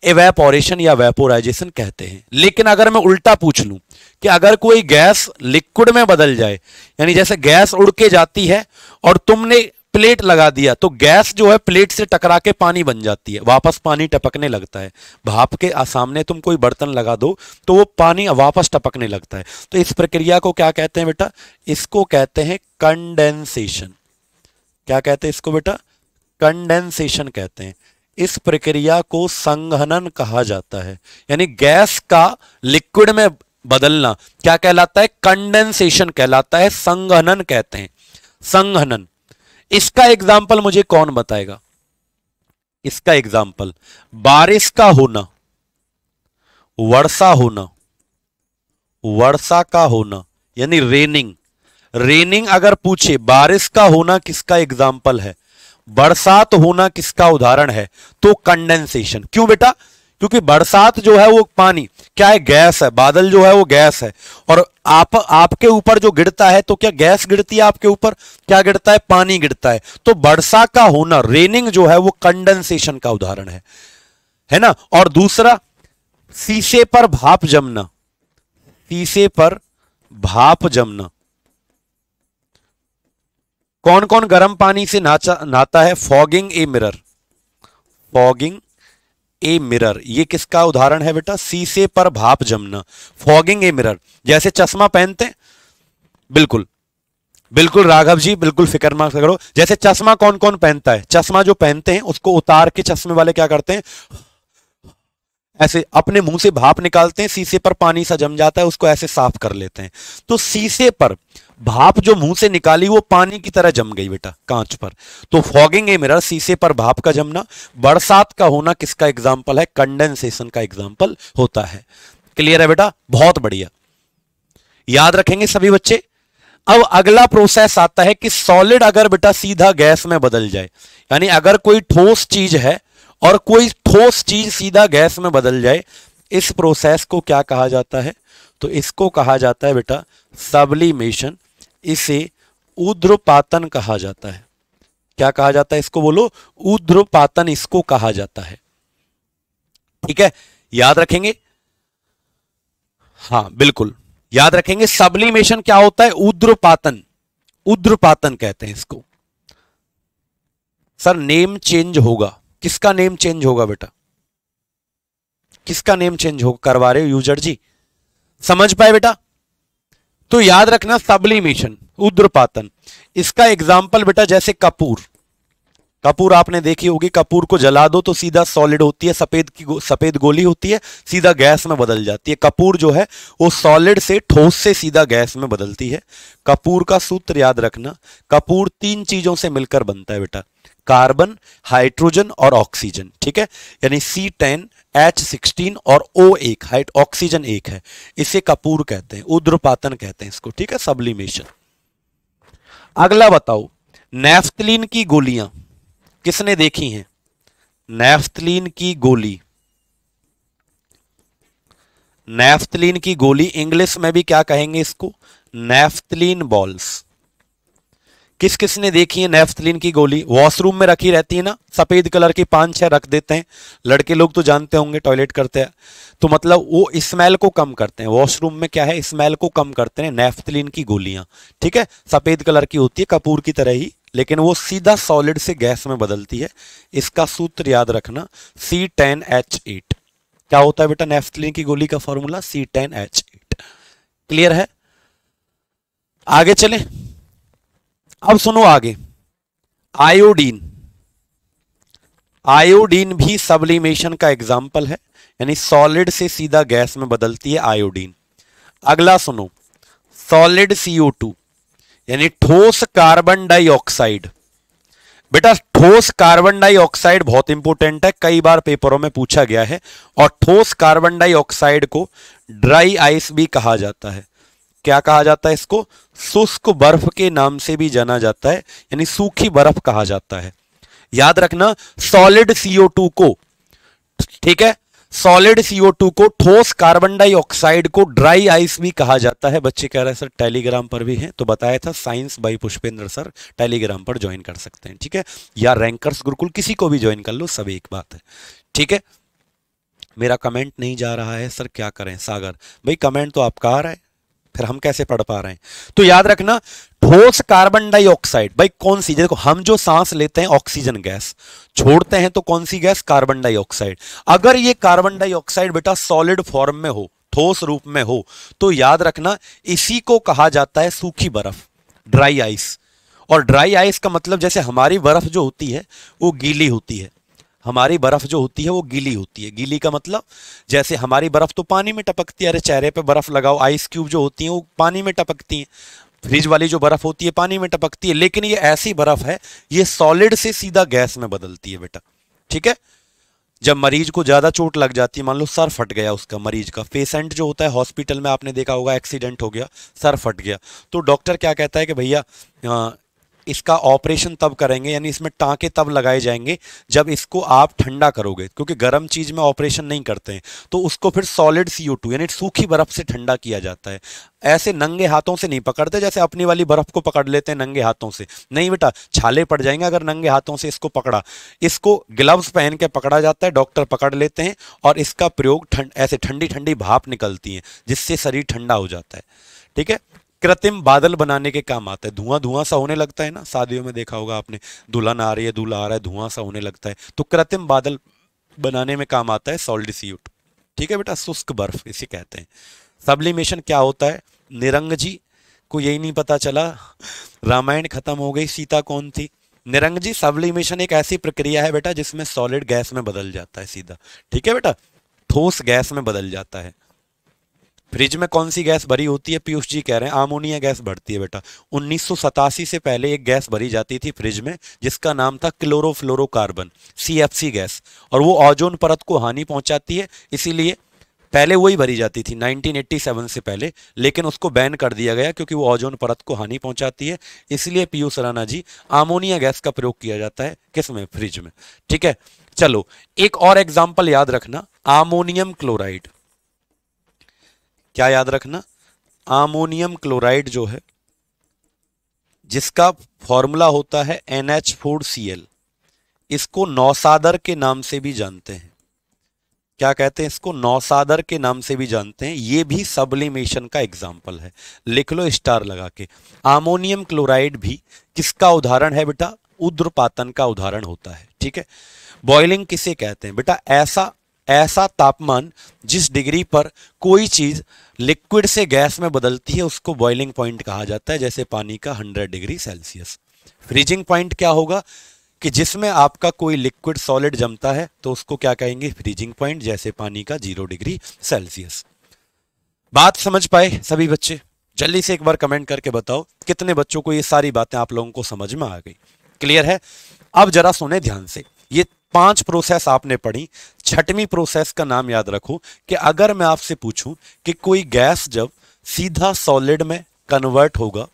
इवेपोरेशन या वेपोराइजेशन कहते हैं। लेकिन अगर मैं उल्टा पूछ लूं कि अगर कोई गैस लिक्विड में बदल जाए, यानी जैसे गैस उड़ के जाती है और तुमने प्लेट लगा दिया, तो गैस जो है प्लेट से टकरा के पानी बन जाती है, वापस पानी टपकने लगता है। भाप के सामने तुम कोई बर्तन लगा दो तो वो पानी वापस टपकने लगता है। तो इस प्रक्रिया को क्या कहते हैं बेटा, इसको कहते हैं कंडेंसेशन। क्या कहते हैं इसको बेटा, कंडेंसेशन कहते हैं। इस प्रक्रिया को संघनन कहा जाता है, यानी गैस का लिक्विड में बदलना क्या कहलाता है, कंडेंसेशन कहलाता है, संघनन कहते हैं, संघनन। इसका एग्जाम्पल मुझे कौन बताएगा, इसका एग्जाम्पल, बारिश का होना, वर्षा होना, वर्षा का होना यानी रेनिंग। रेनिंग अगर पूछे, बारिश का होना किसका एग्जाम्पल है, बरसात होना किसका उदाहरण है, तो कंडेंसेशन। क्यों बेटा, क्योंकि बरसात जो है वो पानी क्या है, गैस है, बादल जो है वो गैस है, और आपके ऊपर जो गिरता है तो क्या गैस गिरती है आपके ऊपर, क्या गिरता है, पानी गिरता है। तो वर्षा का होना, रेनिंग जो है वो कंडेंसेशन का उदाहरण है ना। और दूसरा, शीशे पर भाप जमना, शीशे पर भाप जमना। कौन कौन गर्म पानी से नहाता है, fogging a mirror, fogging a mirror, ये किसका उदाहरण है बेटा, शीशे पर भाप जमना, फॉगिंग ए मिरर। जैसे चश्मा पहनते हैं, बिल्कुल बिल्कुल राघव जी, बिल्कुल फिक्र मत करो। जैसे चश्मा कौन कौन पहनता है, चश्मा जो पहनते हैं उसको उतार के चश्मे वाले क्या करते हैं, ऐसे अपने मुंह से भाप निकालते हैं, शीशे पर पानी सा जम जाता है, उसको ऐसे साफ कर लेते हैं। तो शीशे पर भाप जो मुंह से निकाली वो पानी की तरह जम गई बेटा कांच पर। तो फॉगिंग ए मिरर, शीशे पर भाप का जमना। बरसात का होना किसका एग्जाम्पल है, कंडेंसेशन का एग्जाम्पल होता है। क्लियर है बेटा, बहुत बढ़िया, याद रखेंगे सभी बच्चे। अब अगला प्रोसेस आता है कि सॉलिड अगर बेटा सीधा गैस में बदल जाए, यानी अगर कोई ठोस चीज है और कोई ठोस चीज सीधा गैस में बदल जाए, इस प्रोसेस को क्या कहा जाता है, तो इसको कहा जाता है बेटा सब्लिमेशन। इसे ऊर्ध्वपातन कहा जाता है। क्या कहा जाता है इसको, बोलो, ऊर्ध्वपातन इसको कहा जाता है। ठीक है, याद रखेंगे, हाँ बिल्कुल याद रखेंगे। सब्लिमेशन क्या होता है, ऊर्ध्वपातन, ऊर्ध्वपातन कहते हैं इसको। सर नेम चेंज होगा, किसका नेम चेंज होगा बेटा, किसका नेम चेंज होगा करवा रहे हो यूजर जी, समझ पाए बेटा। तो याद रखना सब्लिमेशन, ऊर्ध्वपातन। इसका एग्जाम्पल बेटा जैसे कपूर, कपूर आपने देखी होगी, कपूर को जला दो तो सीधा सॉलिड होती है, सफेद गोली होती है, सीधा गैस में बदल जाती है। कपूर जो है वो सॉलिड से, ठोस से सीधा गैस में बदलती है। कपूर का सूत्र याद रखना, कपूर 3 चीजों से मिलकर बनता है बेटा, कार्बन, हाइड्रोजन और ऑक्सीजन। ठीक है, यानी C10 H16 और O1, हाइट ऑक्सीजन 1 है, इसे कपूर कहते हैं, ऊर्ध्वपातन कहते हैं इसको। ठीक है, सब्लिमेशन। अगला बताओ, नैफ्थलीन की गोलियां किसने देखी हैं, नैफ्थलीन की गोली, नैफ्थलीन की गोली इंग्लिश में भी क्या कहेंगे इसको, नैफ्थलीन बॉल्स। किस किस ने देखी है नैफ्थलीन की गोली, वॉशरूम में रखी रहती है ना, सफेद कलर की 5-6 रख देते हैं, लड़के लोग तो जानते होंगे टॉयलेट करते हैं, तो मतलब वो स्मेल को कम करते हैं, वॉशरूम में क्या है स्मेल को कम करते हैं, नैफ्थलीन की गोलियां। ठीक है, सफेद कलर की होती है, कपूर की तरह ही, लेकिन वो सीधा सॉलिड से गैस में बदलती है। इसका सूत्र याद रखना, C10H8। क्या होता है बेटा नैफ्थलीन की गोली का फॉर्मूला, C10H8। क्लियर है, आगे चले। अब सुनो आगे, आयोडीन, आयोडीन भी सब्लिमेशन का एग्जाम्पल है, यानी सॉलिड से सीधा गैस में बदलती है आयोडीन। अगला सुनो, सॉलिड CO2 यानी ठोस कार्बन डाइऑक्साइड। बेटा ठोस कार्बन डाइऑक्साइड बहुत इंपॉर्टेंट है, कई बार पेपरों में पूछा गया है। और ठोस कार्बन डाइऑक्साइड को ड्राई आइस भी कहा जाता है। क्या कहा जाता है इसको, शुष्क बर्फ के नाम से भी जाना जाता है, यानी सूखी बर्फ कहा जाता है। याद रखना सॉलिड CO2 को, ठीक है, सॉलिड CO2 को, ठोस कार्बन डाइऑक्साइड को ड्राई आइस भी कहा जाता है। बच्चे कह रहे हैं सर टेलीग्राम पर भी है, तो बताया था science by Pushpendra sir, Telegram पर ज्वाइन कर सकते हैं। ठीक है, या रैंकर्स गुरुकुल किसी को भी ज्वाइन कर लो, सब एक बात है। ठीक है, मेरा कमेंट नहीं जा रहा है सर, क्या करें सागर भाई, कमेंट तो आपका आ रहा है, फिर हम कैसे पढ़ पा रहे हैं। तो याद रखना ठोस कार्बन डाइऑक्साइड, भाई कौन सी, देखो हम जो सांस लेते हैं ऑक्सीजन गैस, छोड़ते हैं तो कौन सी गैस, कार्बन डाइऑक्साइड। अगर ये कार्बन डाइऑक्साइड बेटा सॉलिड फॉर्म में हो, ठोस रूप में हो, तो याद रखना इसी को कहा जाता है सूखी बर्फ, ड्राई आइस। और ड्राई आइस का मतलब जैसे हमारी बर्फ जो होती है वो गीली होती है, हमारी बर्फ जो होती है वो गीली होती है। गीली का मतलब जैसे हमारी बर्फ तो पानी में टपकती है, अरे चेहरे पे बर्फ लगाओ, आइस क्यूब जो होती है वो पानी में टपकती है, फ्रिज वाली जो बर्फ होती है पानी में टपकती है। लेकिन ये ऐसी बर्फ है, ये सॉलिड से सीधा गैस में बदलती है बेटा, ठीक है। जब मरीज को ज्यादा चोट लग जाती है, मान लो सर फट गया उसका, मरीज का पेशेंट जो होता है हॉस्पिटल में, आपने देखा होगा एक्सीडेंट हो गया, सर फट गया, तो डॉक्टर क्या कहता है कि भैया इसका ऑपरेशन तब करेंगे, यानी इसमें टांके तब लगाए जाएंगे जब इसको आप ठंडा करोगे, क्योंकि गर्म चीज में ऑपरेशन नहीं करते हैं, तो उसको फिर सॉलिड CO2 यानी सूखी बर्फ से ठंडा किया जाता है। ऐसे नंगे हाथों से नहीं पकड़ते, जैसे अपनी वाली बर्फ को पकड़ लेते हैं नंगे हाथों से, नहीं बेटा, छाले पड़ जाएंगे अगर नंगे हाथों से इसको पकड़ा। इसको ग्लव्स पहन के पकड़ा जाता है, डॉक्टर पकड़ लेते हैं और इसका प्रयोग ऐसे ठंडी ठंडी भाप निकलती है जिससे शरीर ठंडा हो जाता है। ठीक है। कृत्रिम बादल बनाने के काम आता है, धुआं धुआं सा होने लगता है ना, शादियों में देखा होगा आपने, दुल्हन आ रही है, दूल्हा आ रहा है, धुआं सा होने लगता है, तो कृत्रिम बादल बनाने में काम आता है सॉलिड CO2। ठीक है बेटा, शुष्क बर्फ इसे कहते हैं। सब्लिमेशन क्या होता है, निरंग जी को यही नहीं पता चला, रामायण खत्म हो गई, सीता कौन थी। निरंग जी, सब्लिमेशन एक ऐसी प्रक्रिया है बेटा जिसमें सॉलिड गैस में बदल जाता है सीधा। ठीक है बेटा, ठोस गैस में बदल जाता है। फ्रिज में कौन सी गैस भरी होती है, पीयूष जी कह रहे हैं अमोनिया गैस भरती है बेटा। 1987 से पहले एक गैस भरी जाती थी फ्रिज में जिसका नाम था क्लोरोफ्लोरोकार्बन, CFC गैस, और वो ओजोन परत को हानि पहुंचाती है, इसीलिए पहले वही भरी जाती थी 1987 से पहले, लेकिन उसको बैन कर दिया गया क्योंकि वो ओजोन परत को हानि पहुंचाती है, इसलिए पीयूष राणा जी अमोनिया गैस का प्रयोग किया जाता है किसमें, फ्रिज में। ठीक है, चलो एक और एग्जाम्पल याद रखना, अमोनियम क्लोराइड। क्या याद रखना, अमोनियम क्लोराइड जो है जिसका फॉर्मूला होता है NH4Cl, इसको नौसादर के नाम से भी जानते हैं। क्या कहते हैं इसको, नौसादर के नाम से भी जानते हैं। ये भी सब्लिमेशन का एग्जाम्पल है, लिख लो स्टार लगा के। अमोनियम क्लोराइड भी किसका उदाहरण है बेटा, ऊध्र्वपातन का उदाहरण होता है। ठीक है। बॉइलिंग किसे कहते हैं बेटा, ऐसा तापमान जिस डिग्री पर कोई चीज लिक्विड से गैस में बदलती है उसको बॉइलिंग पॉइंट कहा जाता है, जैसे पानी का 100 डिग्री सेल्सियस। फ्रीजिंग पॉइंट क्या होगा कि जिसमें आपका कोई लिक्विड सॉलिड जमता है तो उसको क्या कहेंगे, फ्रीजिंग पॉइंट, जैसे पानी का 0 डिग्री सेल्सियस। बात समझ पाए सभी बच्चे, जल्दी से एक बार कमेंट करके बताओ कितने बच्चों को ये सारी बातें आप लोगों को समझ में आ गई, क्लियर है। अब जरा सुने ध्यान से, ये 5 प्रोसेस आपने पढ़ी, छठवीं प्रोसेस का नाम याद रखो कि अगर मैं आपसे पूछूं कि कोई गैस जब सीधा सॉलिड में कन्वर्ट होगा,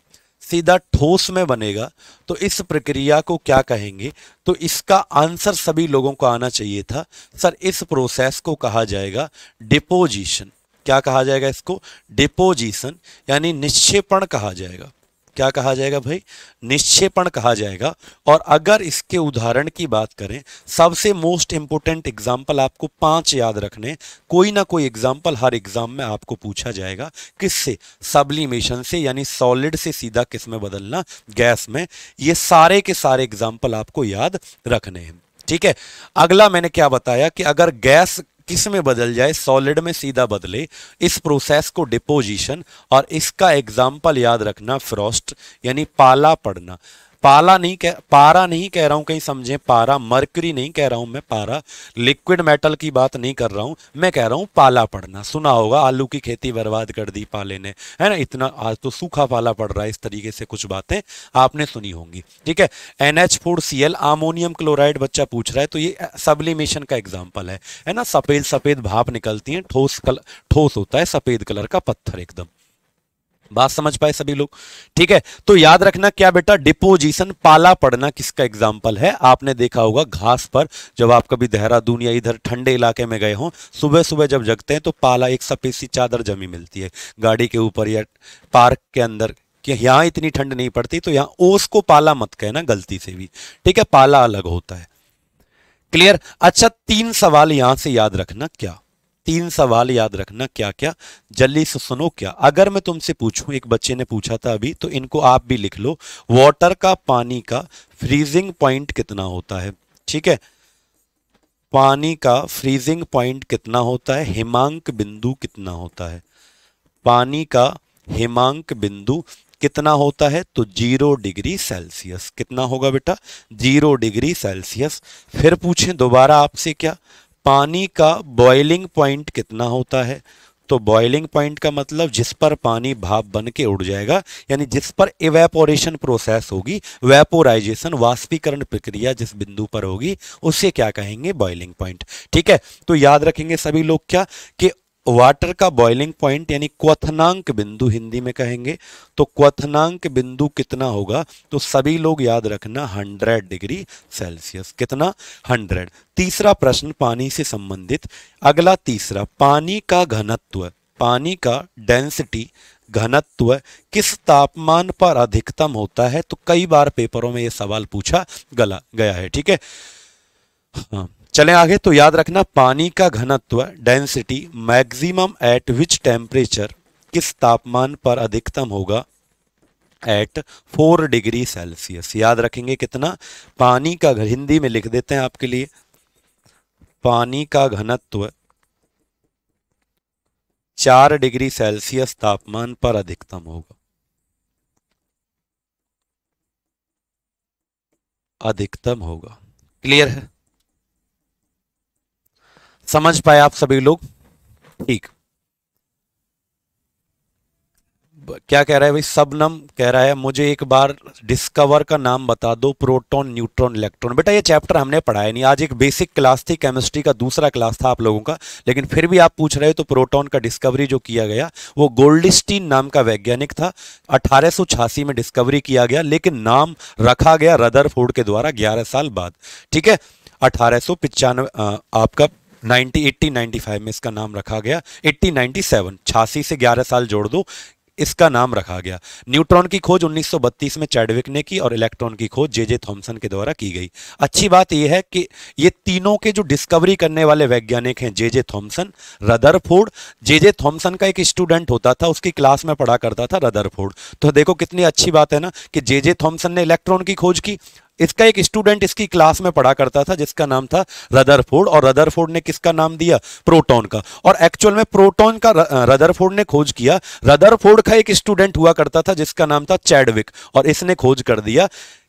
सीधा ठोस में बनेगा, तो इस प्रक्रिया को क्या कहेंगे, तो इसका आंसर सभी लोगों को आना चाहिए था, सर इस प्रोसेस को कहा जाएगा डिपोजिशन। क्या कहा जाएगा इसको, डिपोजिशन, यानी निक्षेपण कहा जाएगा। क्या कहा जाएगा भाई, निक्षेपण कहा जाएगा। और अगर इसके उदाहरण की बात करें, सबसे मोस्ट इंपोर्टेंट एग्जाम्पल आपको 5 याद रखने, कोई ना कोई एग्जाम्पल हर एग्जाम में आपको पूछा जाएगा, किससे, सब्लिमेशन से, यानी सॉलिड से सीधा किस में बदलना, गैस में। ये सारे के सारे एग्जाम्पल आपको याद रखने हैं। ठीक है। अगला मैंने क्या बताया कि अगर गैस किस में बदल जाए, सॉलिड में सीधा बदले, इस प्रोसेस को डिपोजिशन, और इसका एग्जाम्पल याद रखना फ्रॉस्ट, यानी पाला पड़ना। पारा नहीं कह रहा हूं, कहीं समझे, पारा मर्क्यूरी नहीं कह रहा हूं मैं, पारा लिक्विड मेटल की बात नहीं कर रहा हूं मैं, कह रहा हूं पाला पड़ना। सुना होगा आलू की खेती बर्बाद कर दी पाले ने, है ना, इतना आज तो सूखा पाला पड़ रहा है, इस तरीके से कुछ बातें आपने सुनी होंगी। ठीक है। NH4Cl अमोनियम क्लोराइड बच्चा पूछ रहा है, तो ये सब्लिमेशन का एग्जाम्पल है ना, सफेद सफेद भाप निकलती है, ठोस होता है, सफेद कलर का पत्थर एकदम। बात समझ पाए सभी लोग। ठीक है, तो याद रखना क्या बेटा, डिपोजिशन, पाला पड़ना किसका एग्जाम्पल है। आपने देखा होगा घास पर, जब आप कभी देहरादून या इधर ठंडे इलाके में गए हो, सुबह सुबह जब जगते हैं तो पाला, एक सफेद सी चादर जमी मिलती है गाड़ी के ऊपर या पार्क के अंदर, कि यहां इतनी ठंड नहीं पड़ती, तो यहां ओस को पाला मत कहना गलती से भी। ठीक है, पाला अलग होता है, क्लियर। अच्छा, 3 सवाल यहां से याद रखना, क्या 3 सवाल याद रखना, क्या क्या, जल्दी से सुनो। क्या अगर मैं तुमसे पूछूं, एक बच्चे ने पूछा था अभी, तो इनको आप भी लिख लो, वाटर का, पानी का फ्रीजिंग पॉइंट कितना होता है। ठीक है, पानी का फ्रीजिंग पॉइंट कितना होता है, हिमांक बिंदु कितना होता है, पानी का हिमांक बिंदु कितना होता है, तो 0 डिग्री सेल्सियस। कितना होगा बेटा, 0 डिग्री सेल्सियस। फिर पूछें दोबारा आपसे, क्या पानी का बॉइलिंग पॉइंट कितना होता है, तो बॉइलिंग पॉइंट का मतलब जिस पर पानी भाप बन के उड़ जाएगा, यानी जिस पर इवेपोरेशन प्रोसेस होगी, वेपोराइजेशन वाष्पीकरण प्रक्रिया जिस बिंदु पर होगी, उसे क्या कहेंगे, बॉइलिंग पॉइंट। ठीक है, तो याद रखेंगे सभी लोग क्या कि वाटर का बॉइलिंग पॉइंट यानी क्वथनांक बिंदु हिंदी में कहेंगे, तो क्वथनांक बिंदु कितना होगा, तो सभी लोग याद रखना 100 डिग्री सेल्सियस। कितना, 100। तीसरा प्रश्न पानी से संबंधित, अगला तीसरा, पानी का घनत्व, पानी का डेंसिटी घनत्व किस तापमान पर अधिकतम होता है। तो कई बार पेपरों में यह सवाल पूछा गया है। ठीक है, हाँ चलें आगे। तो याद रखना पानी का घनत्व density maximum eight which temperature, किस तापमान पर अधिकतम होगा, एट 4 डिग्री सेल्सियस। याद रखेंगे कितना, पानी का, हिंदी में लिख देते हैं आपके लिए, पानी का घनत्व 4 डिग्री सेल्सियस तापमान पर अधिकतम होगा, अधिकतम होगा। क्लियर है, समझ पाए आप सभी लोग। ठीक, क्या कह रहा है भाई, सबनम कह रहा है मुझे एक बार डिस्कवर का नाम बता दो, प्रोटॉन न्यूट्रॉन इलेक्ट्रॉन। बेटा ये चैप्टर हमने पढ़ाया नहीं, आज एक बेसिक क्लास थी, केमिस्ट्री का दूसरा क्लास था आप लोगों का, लेकिन फिर भी आप पूछ रहे हो तो प्रोटॉन का डिस्कवरी जो किया गया वो गोल्डस्टीन नाम का वैज्ञानिक था, 1886 में डिस्कवरी किया गया, लेकिन नाम रखा गया रदरफोर्ड के द्वारा 11 साल बाद। ठीक है, 1895 आपका 1895 में इसका नाम रखा गया, 1897, 86 से 11 साल जोड़ दो, इसका नाम रखा गया। न्यूट्रॉन की खोज 1932 में चैडविक ने की और इलेक्ट्रॉन की खोज जे जे थॉमसन के द्वारा की गई। अच्छी बात यह है कि ये तीनों के जो डिस्कवरी करने वाले वैज्ञानिक हैं, जे जे थॉमसन, रदरफोर्ड। जे जे थॉमसन का एक स्टूडेंट होता था, उसकी क्लास में पढ़ा करता था रदरफोर्ड। तो देखो कितनी अच्छी बात है ना कि जे जे थॉमसन ने इलेक्ट्रॉन की खोज की, इसका एक स्टूडेंट इसकी क्लास में पढ़ा करता था जिसका नाम था रदरफोर्ड, और रदरफोर्ड ने किसका नाम दिया, प्रोटॉन का। और एक्चुअल में प्रोटॉन का रदरफोर्ड ने खोज किया, रदरफोर्ड का एक स्टूडेंट हुआ करता था जिसका नाम था चैडविक, और इसने खोज कर दिया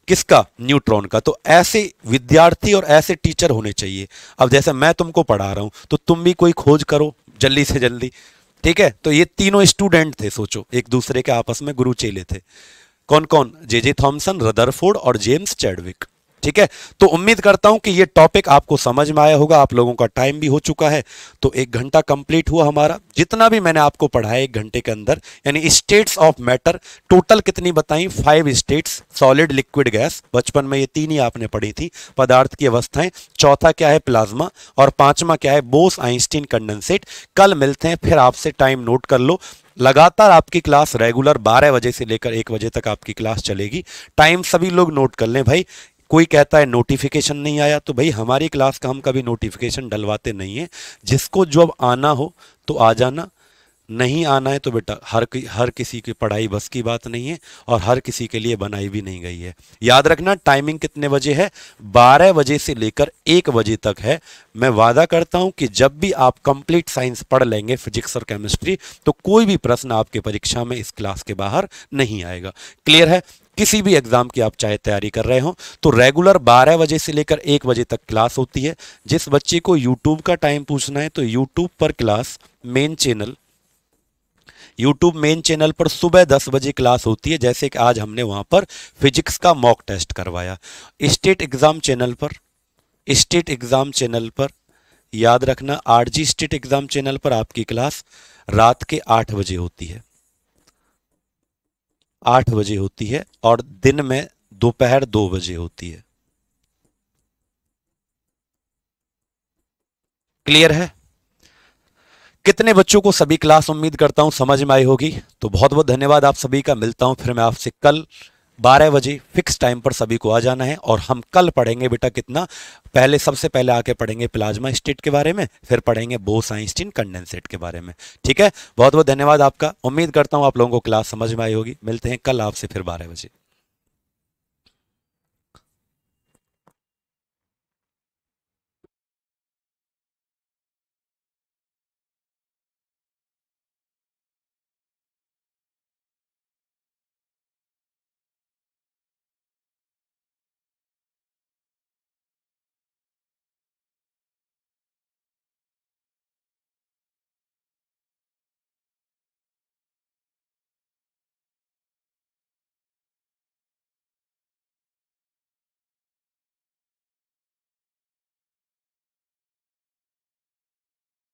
किसका, न्यूट्रॉन का। तो ऐसे विद्यार्थी और ऐसे टीचर होने चाहिए। अब जैसे मैं तुमको पढ़ा रहा हूं तो तुम भी कोई खोज करो जल्दी से जल्दी। ठीक है, तो ये तीनों स्टूडेंट थे, सोचो एक दूसरे के आपस में गुरु चेले थे। कौन कौन, जे जे थॉमसन, रदरफोर्ड और जेम्स चैडविक। ठीक है, तो उम्मीद करता हूं कि ये टॉपिक आपको समझ में आया होगा। आप लोगों का टाइम भी हो चुका है, तो 1 घंटा कंप्लीट हुआ हमारा। जितना भी मैंने आपको पढ़ाया 1 घंटे के अंदर, यानी स्टेट्स ऑफ मैटर टोटल कितनी बताई, 5 स्टेट्स, सॉलिड, लिक्विड, गैस। बचपन में ये 3 ही आपने पढ़ी थी, पदार्थ की अवस्थाएं। चौथा क्या है, प्लाज्मा। और 5वां क्या है, बोस आइंस्टीन कंडेंसेट। कल मिलते हैं फिर, आपसे टाइम नोट कर लो। लगातार आपकी क्लास रेगुलर 12 बजे से लेकर 1 बजे तक आपकी क्लास चलेगी। टाइम सभी लोग नोट कर लें भाई। कोई कहता है नोटिफिकेशन नहीं आया, तो भाई हमारी क्लास का हम कभी नोटिफिकेशन डलवाते नहीं है। जिसको जो अब आना हो तो आ जाना, नहीं आना है तो बेटा हर किसी की पढ़ाई बस की बात नहीं है, और हर किसी के लिए बनाई भी नहीं गई है। याद रखना टाइमिंग कितने बजे है, 12 बजे से लेकर 1 बजे तक है। मैं वादा करता हूं कि जब भी आप कंप्लीट साइंस पढ़ लेंगे, फिजिक्स और केमिस्ट्री, तो कोई भी प्रश्न आपके परीक्षा में इस क्लास के बाहर नहीं आएगा। क्लियर है, किसी भी एग्जाम की आप चाहे तैयारी कर रहे हो तो रेगुलर 12 बजे से लेकर 1 बजे तक क्लास होती है। जिस बच्चे को यूट्यूब का टाइम पूछना है तो यूट्यूब पर class main channel, YouTube main channel पर सुबह 10 बजे क्लास होती है। जैसे कि आज हमने वहां पर फिजिक्स का मॉक टेस्ट करवाया। स्टेट एग्जाम चैनल पर, स्टेट एग्जाम चैनल पर याद रखना, आरजी स्टेट एग्जाम चैनल पर आपकी क्लास रात के 8 बजे होती है, 8 बजे होती है, और दिन में दोपहर 2 बजे होती है। क्लियर है, कितने बच्चों को सभी क्लास उम्मीद करता हूं समझ में आई होगी। तो बहुत बहुत धन्यवाद आप सभी का। मिलता हूं फिर मैं आपसे कल 12 बजे फिक्स टाइम पर, सभी को आ जाना है। और हम कल पढ़ेंगे बेटा कितना, पहले सबसे पहले आके पढ़ेंगे प्लाज्मा स्टेट के बारे में, फिर पढ़ेंगे बोस आइंस्टीन कंडेंसेट के बारे में। ठीक है, बहुत बहुत धन्यवाद आपका। उम्मीद करता हूं आप लोगों को क्लास समझ में आई होगी। मिलते हैं कल आपसे फिर 12 बजे।